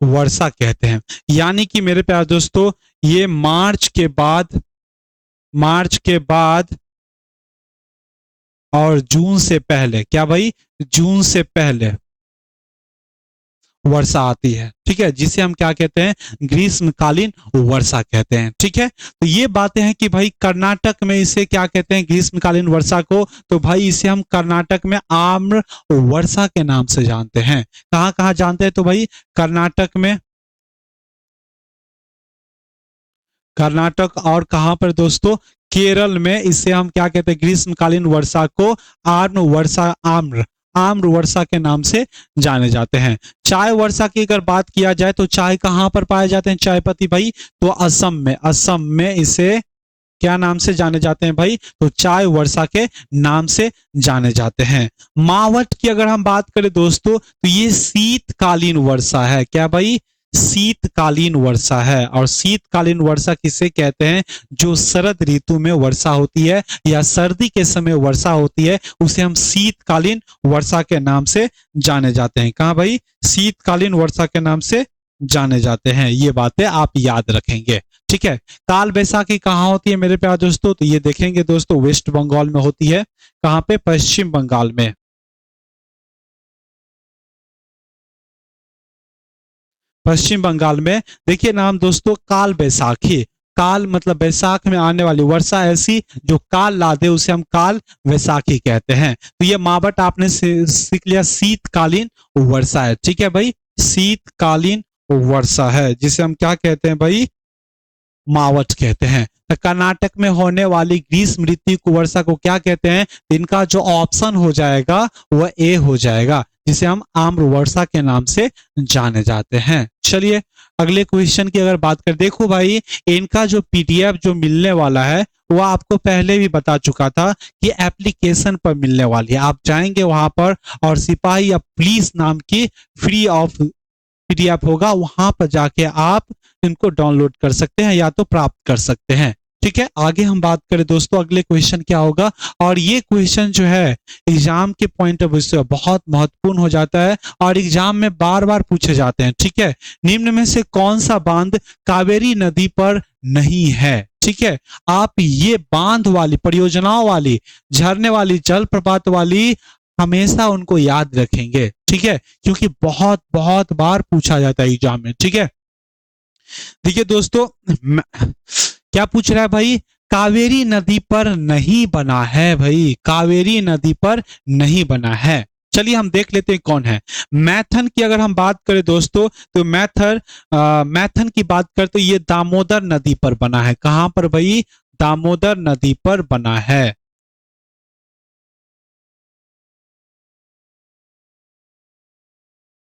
वर्षा कहते हैं। यानी कि मेरे प्यारे दोस्तों ये मार्च के बाद और जून से पहले, क्या भाई, जून से पहले वर्षा आती है। ठीक है, जिसे हम क्या कहते हैं, ग्रीष्मकालीन वर्षा कहते हैं। ठीक है, तो ये बातें हैं कि भाई कर्नाटक में इसे क्या कहते हैं, ग्रीष्मकालीन वर्षा को, तो भाई इसे हम कर्नाटक में आम्र वर्षा के नाम से जानते हैं। कहां कहां जानते हैं, तो भाई कर्नाटक और कहां पर दोस्तों, केरल में इसे हम क्या कहते हैं, ग्रीष्मकालीन वर्षा को आम्र वर्षा के नाम से जाने जाते हैं। चाय वर्षा की अगर बात किया जाए तो चाय कहां पर पाए जाते हैं चाय पत्ती भाई, तो असम में इसे क्या नाम से जाने जाते हैं भाई, तो चाय वर्षा के नाम से जाने जाते हैं। मावट की अगर हम बात करें दोस्तों तो ये शीतकालीन वर्षा है। क्या भाई, शीतकालीन वर्षा है। और शीतकालीन वर्षा किसे कहते हैं, जो शरद ऋतु में वर्षा होती है या सर्दी के समय वर्षा होती है, उसे हम शीतकालीन वर्षा के नाम से जाने जाते हैं। कहां भाई, शीतकालीन वर्षा के नाम से जाने जाते हैं। ये बातें आप याद रखेंगे, ठीक है। काल बैसाखी कहाँ होती है मेरे प्यारे दोस्तों, तो ये देखेंगे दोस्तों वेस्ट बंगाल में होती है। कहां पे, पश्चिम बंगाल में। पश्चिम बंगाल में देखिए नाम दोस्तों, काल बैसाखी। काल मतलब बैसाख में आने वाली वर्षा, ऐसी जो काल ला दे उसे हम काल वैसाखी कहते हैं। तो ये मावट आपने सीख लिया, शीतकालीन वर्षा है, ठीक है भाई, शीतकालीन वर्षा है जिसे हम क्या कहते हैं भाई, मावट कहते हैं। तो कर्नाटक में होने वाली ग्रीष्म ऋतु की वर्षा को क्या कहते हैं, इनका जो ऑप्शन हो जाएगा वह ए हो जाएगा, जिसे हम आम्र वर्षा के नाम से जाने जाते हैं। चलिए अगले क्वेश्चन की अगर बात करें, देखो भाई इनका जो पीडीएफ जो मिलने वाला है वो आपको पहले भी बता चुका था कि एप्लीकेशन पर मिलने वाली है। आप जाएंगे वहां पर और सिपाही या पुलिस नाम की फ्री ऑफ पीडीएफ होगा, वहां पर जाके आप इनको डाउनलोड कर सकते हैं या तो प्राप्त कर सकते हैं, ठीक है। आगे हम बात करें दोस्तों, अगले क्वेश्चन क्या होगा, और ये क्वेश्चन जो है एग्जाम के पॉइंट ऑफ व्यू से बहुत महत्वपूर्ण हो जाता है और एग्जाम में बार बार पूछे जाते हैं, ठीक है। निम्न में से कौन सा बांध कावेरी नदी पर नहीं है, ठीक है। आप ये बांध वाली, परियोजनाओं वाली, झरने वाली, जलप्रपात वाली हमेशा उनको याद रखेंगे, ठीक है, क्योंकि बहुत बहुत बार पूछा जाता है एग्जाम में, ठीक है। देखिए दोस्तों क्या पूछ रहा है भाई, कावेरी नदी पर नहीं बना है भाई, कावेरी नदी पर नहीं बना है। चलिए हम देख लेते हैं कौन है। मैथन की अगर हम बात करें दोस्तों तो मैथन की बात करें तो ये दामोदर नदी पर बना है। कहां पर भाई, दामोदर नदी पर बना है,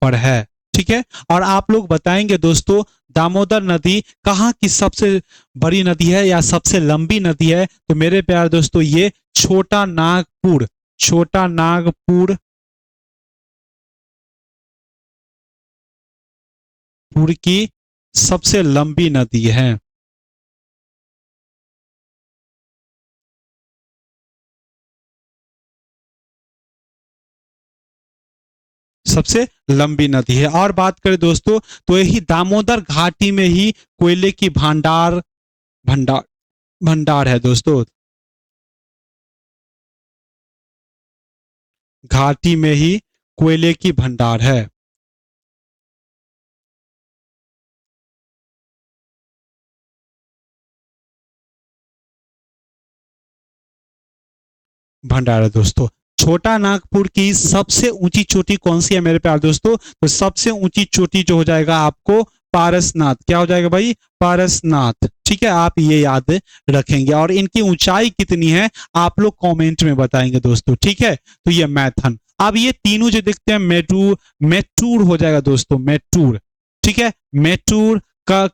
पर है, ठीक है। और आप लोग बताएंगे दोस्तों दामोदर नदी कहाँ की सबसे बड़ी नदी है या सबसे लंबी नदी है, तो मेरे प्यारे दोस्तों ये छोटा नागपुर पुर की सबसे लंबी नदी है। सबसे लंबी नदी है। और बात करें दोस्तों तो यही दामोदर घाटी में ही कोयले की भंडार भंडार है दोस्तों, घाटी में ही कोयले की भंडार है, भंडार है दोस्तों। छोटा नागपुर की सबसे ऊंची चोटी कौन सी है मेरे प्यारे दोस्तों, तो सबसे ऊंची चोटी जो हो जाएगा आपको पारसनाथ। क्या हो जाएगा भाई, पारसनाथ, ठीक है। आप ये याद रखेंगे और इनकी ऊंचाई कितनी है आप लोग कमेंट में बताएंगे दोस्तों, ठीक है। तो ये मैथन, अब ये तीनों जो दिखते हैं मेटूर हो जाएगा दोस्तों, मेटूर, ठीक है। मेटूर का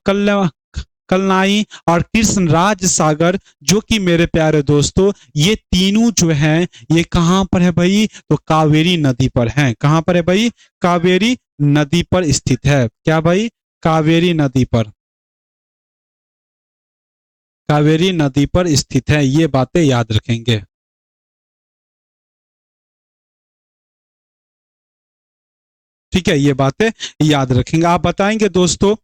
कलनाई और कृष्णराज सागर, जो कि मेरे प्यारे दोस्तों ये तीनों जो हैं ये कहां पर है भाई, तो कावेरी नदी पर हैं। कहां पर है भाई, कावेरी नदी पर स्थित है। क्या भाई, कावेरी नदी पर, कावेरी नदी पर स्थित है, ये बातें याद रखेंगे, ठीक है। ये बातें याद रखेंगे। आप बताएंगे दोस्तों,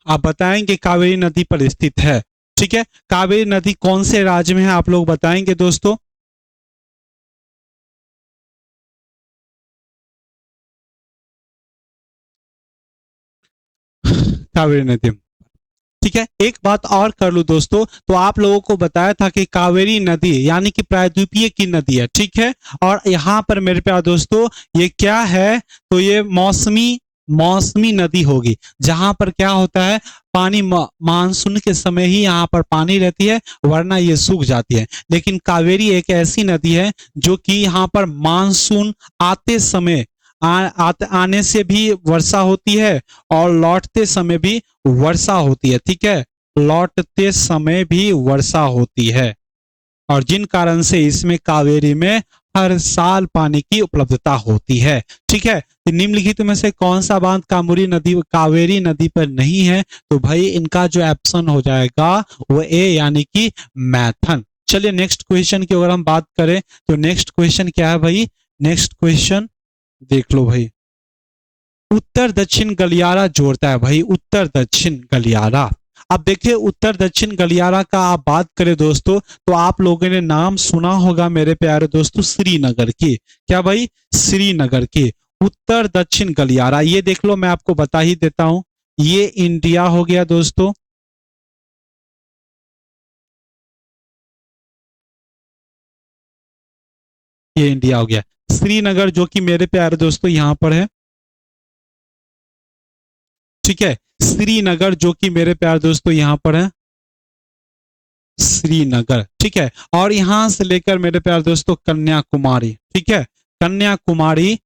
आप बताएंगे कावेरी नदी पर स्थित है, ठीक है। कावेरी नदी कौन से राज्य में है आप लोग बताएंगे दोस्तों, कावेरी नदी, ठीक है। एक बात और कर लूं दोस्तों, तो आप लोगों को बताया था कि कावेरी नदी यानी कि प्रायद्वीपीय की नदी है, ठीक है। और यहाँ पर मेरे प्यारे दोस्तों ये क्या है, तो ये मौसमी मौसमी नदी होगी, जहां पर क्या होता है, पानी मानसून के समय ही यहाँ पर पानी रहती है, वरना ये सूख जाती है। लेकिन कावेरी एक ऐसी नदी है जो कि यहाँ पर मानसून आते समय आने से भी वर्षा होती है और लौटते समय भी वर्षा होती है। ठीक है, लौटते समय भी वर्षा होती है, और जिन कारण से इसमें कावेरी में हर साल पानी की उपलब्धता होती है। ठीक है, तो निम्नलिखित में से कौन सा बांध कावेरी नदी पर नहीं है? तो भाई इनका जो ऑप्शन हो जाएगा वो ए, यानी कि मैथन। चलिए नेक्स्ट क्वेश्चन की अगर हम बात करें तो नेक्स्ट क्वेश्चन क्या है भाई? नेक्स्ट क्वेश्चन देख लो भाई, उत्तर दक्षिण गलियारा जोड़ता है भाई, उत्तर दक्षिण गलियारा। अब देखिए उत्तर दक्षिण गलियारा का आप बात करें दोस्तों, तो आप लोगों ने नाम सुना होगा मेरे प्यारे दोस्तों, श्रीनगर की। क्या भाई? श्रीनगर की उत्तर दक्षिण गलियारा। ये देख लो, मैं आपको बता ही देता हूं, ये इंडिया हो गया दोस्तों, ये इंडिया हो गया। श्रीनगर जो कि मेरे प्यारे दोस्तों यहां पर है। ठीक है, श्रीनगर जो कि मेरे प्यारे दोस्तों यहां पर है, श्रीनगर। ठीक है, और यहां से लेकर मेरे प्यारे दोस्तों कन्याकुमारी। ठीक है, कन्याकुमारी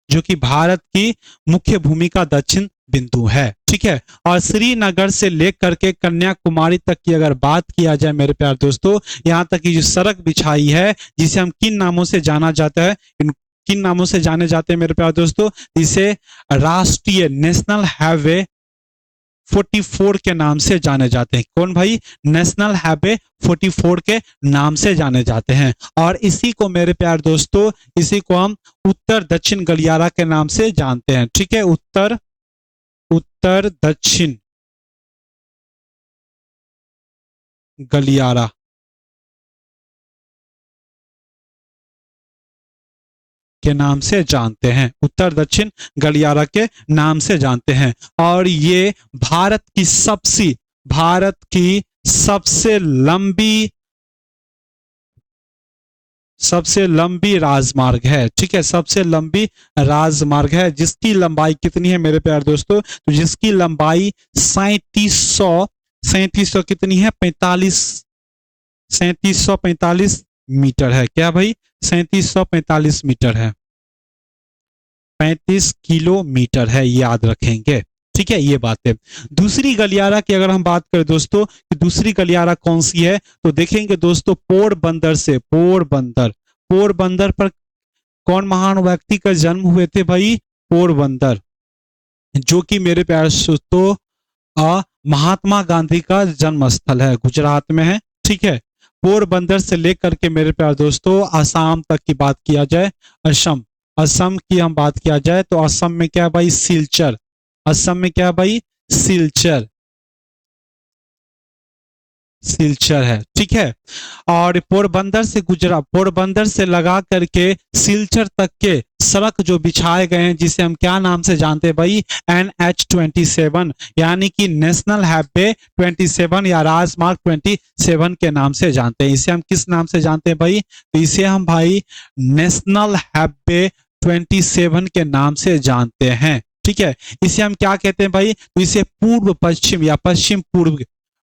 जो कि भारत की मुख्य भूमि का दक्षिण बिंदु है। ठीक है, और श्रीनगर से लेकर के कन्याकुमारी तक की अगर बात किया जाए मेरे प्यारे दोस्तों, यहां तक की जो सड़क बिछाई है, जिसे हम किन नामों से जाना जाता है, किन नामों से जाने जाते हैं मेरे प्यारे दोस्तों? इसे राष्ट्रीय नेशनल हाईवे 44 के नाम से जाने जाते हैं। कौन भाई? नेशनल हाईवे 44 के नाम से जाने जाते हैं। और इसी को मेरे प्यार दोस्तों, इसी को हम उत्तर दक्षिण गलियारा के नाम से जानते हैं। ठीक है, उत्तर उत्तर दक्षिण गलियारा के नाम से जानते हैं, उत्तर दक्षिण गलियारा के नाम से जानते हैं। और ये भारत की सबसे लंबी सबसे लंबी राजमार्ग है। ठीक है, सबसे लंबी राजमार्ग है, जिसकी लंबाई कितनी है मेरे प्यारे दोस्तों? तो जिसकी लंबाई 3700 कितनी है? 3745 मीटर है। क्या भाई? 3745 मीटर है, 35 किलोमीटर है, याद रखेंगे। ठीक है, ये बात है। दूसरी गलियारा की अगर हम बात करें दोस्तों कि दूसरी गलियारा कौन सी है, तो देखेंगे दोस्तों पोरबंदर पर कौन महान व्यक्ति का जन्म हुए थे भाई? पोरबंदर, जो कि मेरे प्यारे दोस्तों महात्मा गांधी का जन्म स्थल है, गुजरात में है। ठीक है, पोरबंदर से लेकर के मेरे प्यारे दोस्तों असम तक की बात किया जाए, असम असम की हम बात किया जाए तो असम में क्या है भाई? सिलचर। असम में क्या है भाई? सिलचर, सिलचर है। ठीक है, और पोरबंदर से लगा करके सिलचर तक के सड़क जो बिछाए गए हैं, जिसे हम क्या नाम से जानते हैं भाई? NH27, यानी कि नेशनल हाईवे 27 या राजमार्ग 27 के नाम से जानते हैं। इसे हम किस नाम से जानते हैं भाई? तो इसे हम भाई नेशनल हाईवे 27 के नाम से जानते हैं। ठीक है, इसे हम क्या कहते हैं भाई? तो इसे पूर्व पश्चिम या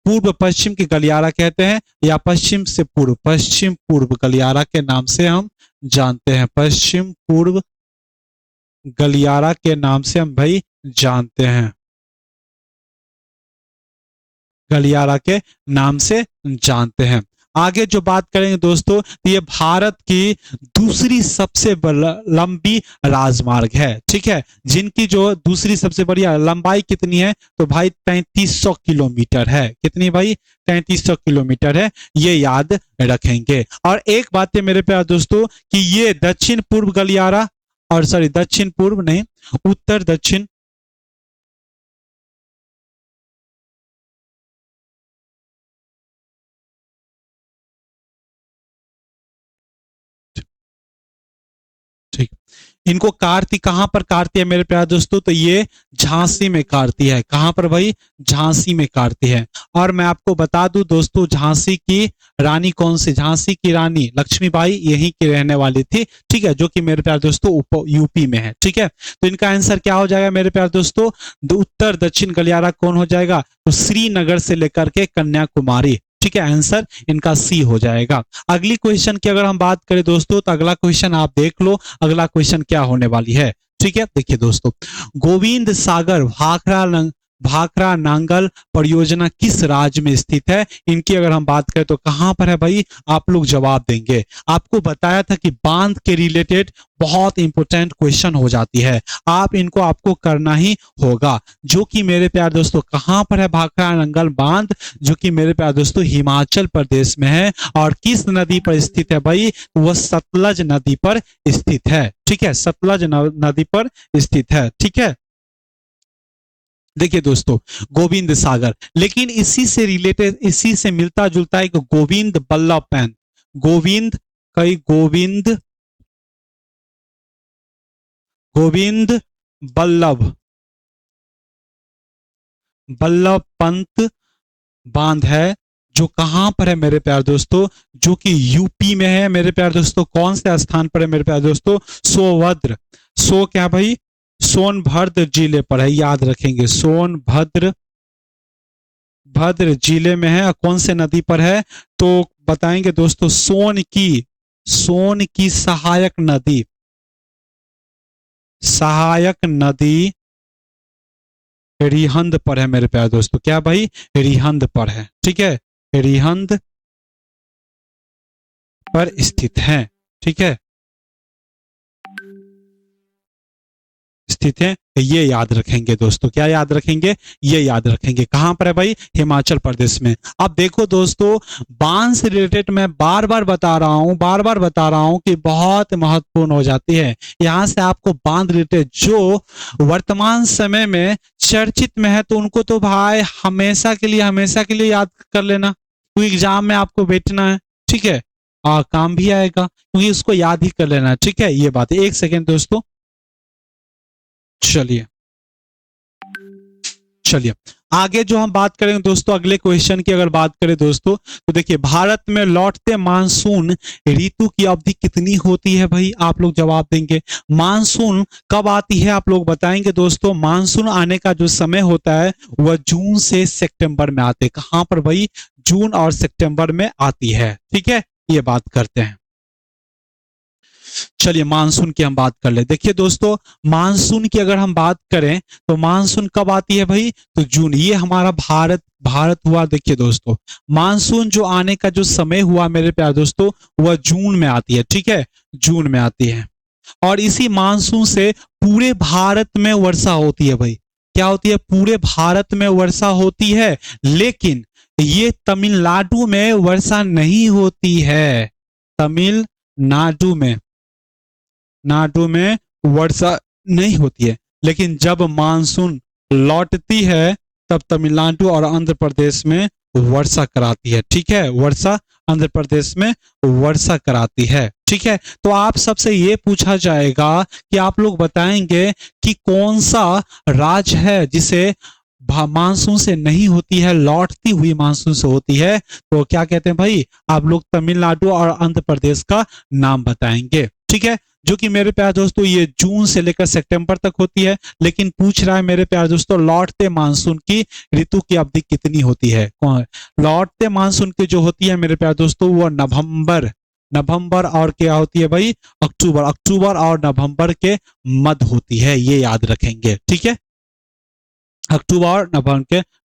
पूर्व पश्चिम की गलियारा कहते हैं, या पश्चिम पूर्व गलियारा के नाम से हम जानते हैं। पश्चिम पूर्व गलियारा के नाम से हम भाई जानते हैं, गलियारा के नाम से जानते हैं। आगे जो बात करेंगे दोस्तों, तो ये भारत की दूसरी सबसे लंबी राजमार्ग है। ठीक है, जिनकी जो दूसरी सबसे बड़ी लंबाई कितनी है? तो भाई 3300 किलोमीटर है। कितनी भाई? 3300 किलोमीटर है, ये याद रखेंगे। और एक बात है मेरे प्यारे दोस्तों कि ये दक्षिण पूर्व गलियारा, और सॉरी दक्षिण पूर्व नहीं, उत्तर दक्षिण, ठीक, इनको काटती कहां पर काटती है मेरे प्यारे दोस्तों? तो ये झांसी में काटती है। कहां पर भाई? झांसी में काटती है। और मैं आपको बता दूं दोस्तों, झांसी की रानी कौन सी? झांसी की रानी लक्ष्मीबाई यहीं की रहने वाली थी, ठीक है, जो कि मेरे प्यारे दोस्तों यूपी में है, ठीक है। तो इनका आंसर क्या हो जाएगा मेरे प्यारे दोस्तों? उत्तर दक्षिण गलियारा कौन हो जाएगा? तो श्रीनगर से लेकर के कन्याकुमारी, ठीक है, आंसर इनका सी हो जाएगा। अगली क्वेश्चन की अगर हम बात करें दोस्तों, तो अगला क्वेश्चन आप देख लो, अगला क्वेश्चन क्या होने वाली है, ठीक है। देखिए दोस्तों, गोविंद सागर भाखड़ा नांगल परियोजना किस राज्य में स्थित है? इनकी अगर हम बात करें तो कहां पर है भाई? आप लोग जवाब देंगे। आपको बताया था कि बांध के रिलेटेड बहुत इंपॉर्टेंट क्वेश्चन हो जाती है, आप इनको आपको करना ही होगा। जो कि मेरे प्यारे दोस्तों कहां पर है भाखड़ा नांगल बांध? जो कि मेरे प्यारे दोस्तों हिमाचल प्रदेश में है। और किस नदी पर स्थित है भाई? वह सतलज नदी पर स्थित है, ठीक है, सतलज नदी पर स्थित है, ठीक है। देखिए दोस्तों, गोविंद सागर, लेकिन इसी से रिलेटेड, इसी से मिलता जुलता एक गोविंद बल्लभ पंत, गोविंद कई गोविंद बल्लभ पंत बांध है, जो कहां पर है मेरे प्यारे दोस्तों? जो कि यूपी में है मेरे प्यारे दोस्तों। कौन से स्थान पर है मेरे प्यारे दोस्तों? सोनभद्र, क्या भाई? सोनभद्र जिले पर है, याद रखेंगे, सोनभद्र जिले में है। कौन से नदी पर है? तो बताएंगे दोस्तों, सोन की सहायक नदी रिहंद पर है मेरे प्यारे दोस्तों। क्या भाई? रिहंद पर है, ठीक है, रिहंद पर स्थित है, ठीक है, स्थित है। ये याद रखेंगे दोस्तों, क्या याद रखेंगे? ये याद रखेंगे। कहां पर है भाई? हिमाचल प्रदेश में। अब देखो दोस्तों, बांध से रिलेटेड मैं बार बार बता रहा हूं कि बहुत महत्वपूर्ण हो जाती है। यहां से आपको बांध रिलेटेड जो वर्तमान समय में चर्चित में है, तो उनको तो भाई हमेशा के लिए याद कर लेना, तो एग्जाम में आपको बैठना है, ठीक है, काम भी आएगा, क्योंकि उसको याद ही कर लेना, ठीक है। ये बात है। एक सेकेंड दोस्तों, चलिए आगे जो हम बात करेंगे दोस्तों, अगले क्वेश्चन की अगर बात करें दोस्तों, तो देखिए, भारत में लौटते मानसून ऋतु की अवधि कितनी होती है भाई? आप लोग जवाब देंगे। मानसून कब आती है आप लोग बताएंगे दोस्तों। मानसून आने का जो समय होता है वह जून से सितंबर में आते हैं। कहां पर भाई? जून और सितंबर में आती है, ठीक है। ये बात करते हैं। चलिए मानसून की हम बात कर ले। देखिए दोस्तों, मानसून की अगर हम बात करें तो मानसून कब आती है भाई? तो जून। ये हमारा भारत हुआ। देखिए दोस्तों, मानसून जो आने का जो समय हुआ मेरे प्यारे दोस्तों, वह जून में आती है, ठीक है, जून में आती है। और इसी मानसून से पूरे भारत में वर्षा होती है भाई। क्या होती है? पूरे भारत में वर्षा होती है, लेकिन ये तमिलनाडु में वर्षा नहीं होती है। तमिलनाडु में वर्षा नहीं होती है, लेकिन जब मानसून लौटती है तब तमिलनाडु और आंध्र प्रदेश में वर्षा कराती है, ठीक है, वर्षा आंध्र प्रदेश में वर्षा कराती है, ठीक है। तो आप सबसे ये पूछा जाएगा कि आप लोग बताएंगे कि कौन सा राज्य है जिसे मानसून से नहीं होती है, लौटती हुई मानसून से होती है? तो क्या कहते हैं भाई? आप लोग तमिलनाडु और आंध्र प्रदेश का नाम बताएंगे, ठीक है। जो कि मेरे प्यारे दोस्तों ये जून से लेकर सितंबर तक होती है, लेकिन पूछ रहा है मेरे प्यारे दोस्तों, लौटते मानसून की ऋतु की अवधि कितनी होती है? लौटते मानसून की जो होती है मेरे प्यारे दोस्तों, वो नवंबर और क्या होती है भाई? अक्टूबर और नवंबर के मध्य होती है। ये याद रखेंगे, ठीक है, अक्टूबर और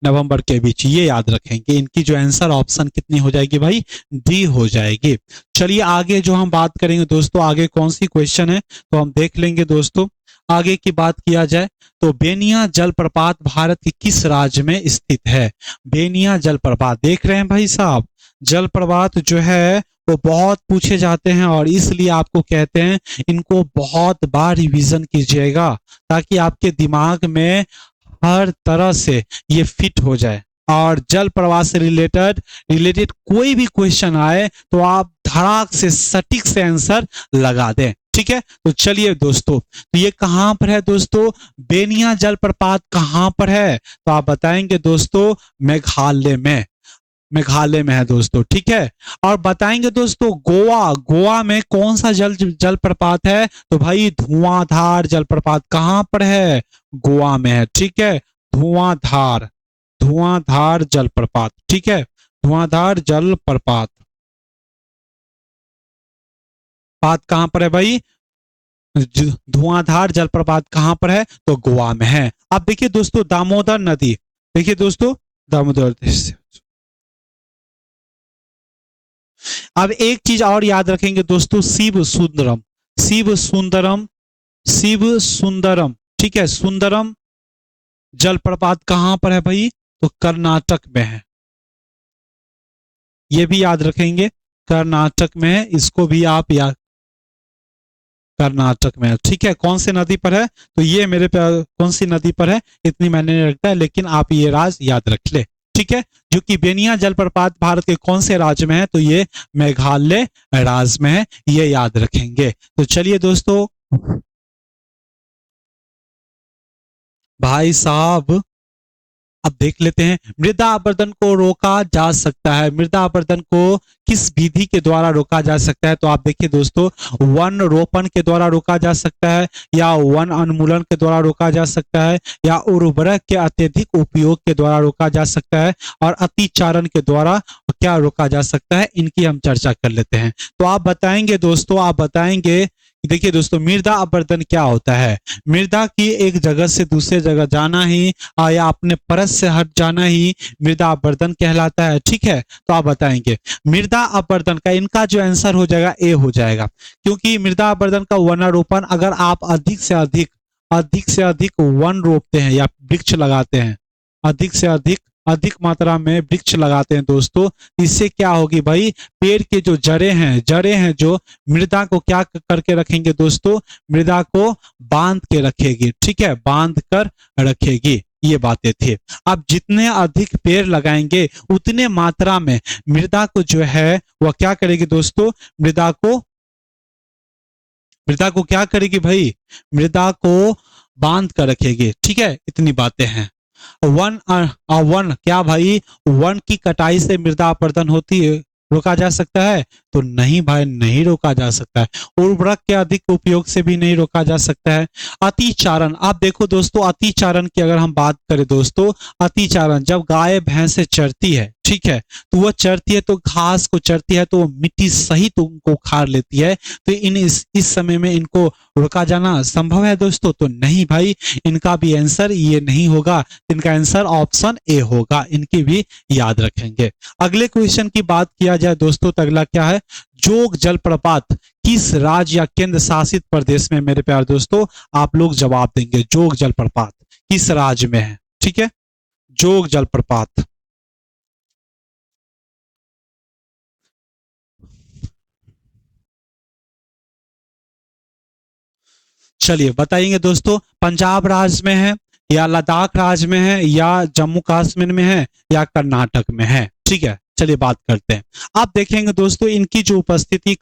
नवंबर के बीच, ये याद रखेंगे। इनकी जो आंसर ऑप्शन कितनी हो जाएगी भाई? डी हो जाएगी। चलिए आगे जो हम बात करेंगे दोस्तों, आगे कौन सी क्वेश्चन है तो हम देख लेंगे दोस्तों। आगे की बात किया जाए तो बेनिया जलप्रपात भारत के किस राज्य में स्थित है? बेनिया जलप्रपात देख रहे हैं भाई साहब, जलप्रपात जो है वो बहुत पूछे जाते हैं, और इसलिए आपको कहते हैं इनको बहुत बार रिवीजन कीजिएगा, ताकि आपके दिमाग में हर तरह से ये फिट हो जाए। और जल प्रवाह से रिलेटेड कोई भी क्वेश्चन आए तो आप धड़ाक से सटीक से आंसर लगा दें, ठीक है। तो चलिए दोस्तों, तो ये कहां पर है दोस्तों? बेनिया जलप्रपात कहां पर है? तो आप बताएंगे दोस्तों मेघालय में, मेघालय में है दोस्तों, ठीक है। और बताएंगे दोस्तों गोवा, गोवा में कौन सा जलप्रपात है? तो भाई धुआंधार जलप्रपात कहां पर है? गोवा में है, ठीक है। धुआंधार, धुआंधार जलप्रपात, ठीक है। धुआंधार जलप्रपात, बात कहां पर है भाई? धुआंधार जलप्रपात कहां पर है? तो गोवा में है। अब देखिए दोस्तों दामोदर नदी, देखिए दोस्तों दामोदर, अब एक चीज और याद रखेंगे दोस्तों, शिव सुंदरम, शिव सुंदरम, शिव सुंदरम, ठीक है। सुंदरम जलप्रपात कहां पर है भाई? तो कर्नाटक में है, ये भी याद रखेंगे, कर्नाटक में है, इसको भी आप याद, कर्नाटक में है, ठीक है। कौन सी नदी पर है? तो ये मेरे पे कौन सी नदी पर है इतनी मैंने नहीं रखता है, लेकिन आप ये राज याद रख ले, ठीक है। जो कि बेनिया जलप्रपात भारत के कौन से राज्य में है? तो ये मेघालय राज्य में है, ये याद रखेंगे। तो चलिए दोस्तों भाई साहब, अब देख लेते हैं मृदा अपरदन को रोका जा सकता है, मृदा अपरदन को किस विधि के द्वारा रोका जा सकता है? तो आप देखिए दोस्तों वन रोपण के द्वारा रोका जा सकता है, या वन उन्मूलन के द्वारा रोका जा सकता है, या उर्वरक के अत्यधिक उपयोग के द्वारा रोका जा सकता है, और अतिचारण के द्वारा क्या रोका जा सकता है, इनकी हम चर्चा कर लेते हैं। तो आप बताएंगे दोस्तों, आप बताएंगे, देखिए दोस्तों मृदा अपरदन क्या होता है? मृदा की एक जगह से दूसरे जगह जाना ही या अपने परत से हट जाना ही मृदा अपरदन कहलाता है, ठीक है। तो आप बताएंगे मृदा अपरदन का, इनका जो आंसर हो जाएगा ए हो जाएगा, क्योंकि मृदा अपरदन का वनारोपण अगर आप अधिक से अधिक वन रोपते हैं या वृक्ष लगाते हैं, अधिक से अधिक मात्रा में वृक्ष लगाते हैं दोस्तों, इससे क्या होगी भाई? पेड़ के जो जड़ें हैं जो मृदा को क्या करके रखेंगे दोस्तों? मृदा को बांध के रखेगी, ठीक है, बांध कर रखेगी, ये बातें थी। अब जितने अधिक पेड़ लगाएंगे उतने मात्रा में मृदा को जो है वह क्या करेगी दोस्तों? मृदा को क्या करेगी भाई? मृदा को बांध कर रखेगी, ठीक है। इतनी बातें हैं। वन क्या भाई? वन की कटाई से मृदा अपरदन होती है, रोका जा सकता है? तो नहीं भाई, नहीं रोका जा सकता है। उर्वरक के अधिक उपयोग से भी नहीं रोका जा सकता है। अतिचारण, आप देखो दोस्तों अतिचारण की अगर हम बात करें दोस्तों, अतिचारण जब गाय भैंस चरती है, ठीक है, तो वह चरती है तो घास को चरती है तो मिट्टी सहित उनको खार लेती है, तो इस समय में इनको रोका जाना संभव है दोस्तों? तो नहीं भाई, इनका भी आंसर ये नहीं होगा, इनका आंसर ऑप्शन ए होगा, इनकी भी याद रखेंगे। अगले क्वेश्चन की बात किया जाए दोस्तों, तो अगला क्या है? जोग जलप्रपात किस राज्य या केंद्र शासित प्रदेश में? मेरे प्यारे दोस्तों आप लोग जवाब देंगे, जोग जलप्रपात किस राज्य में है, ठीक है। जोग जलप्रपात, चलिए बताइए दोस्तों, पंजाब राज्य में है, या लद्दाख राज्य में है, या जम्मू कश्मीर में है, या कर्नाटक में है, ठीक है। चलिए बात करते हैं। आप देखेंगे दोस्तों इनकी जो उपस्थिति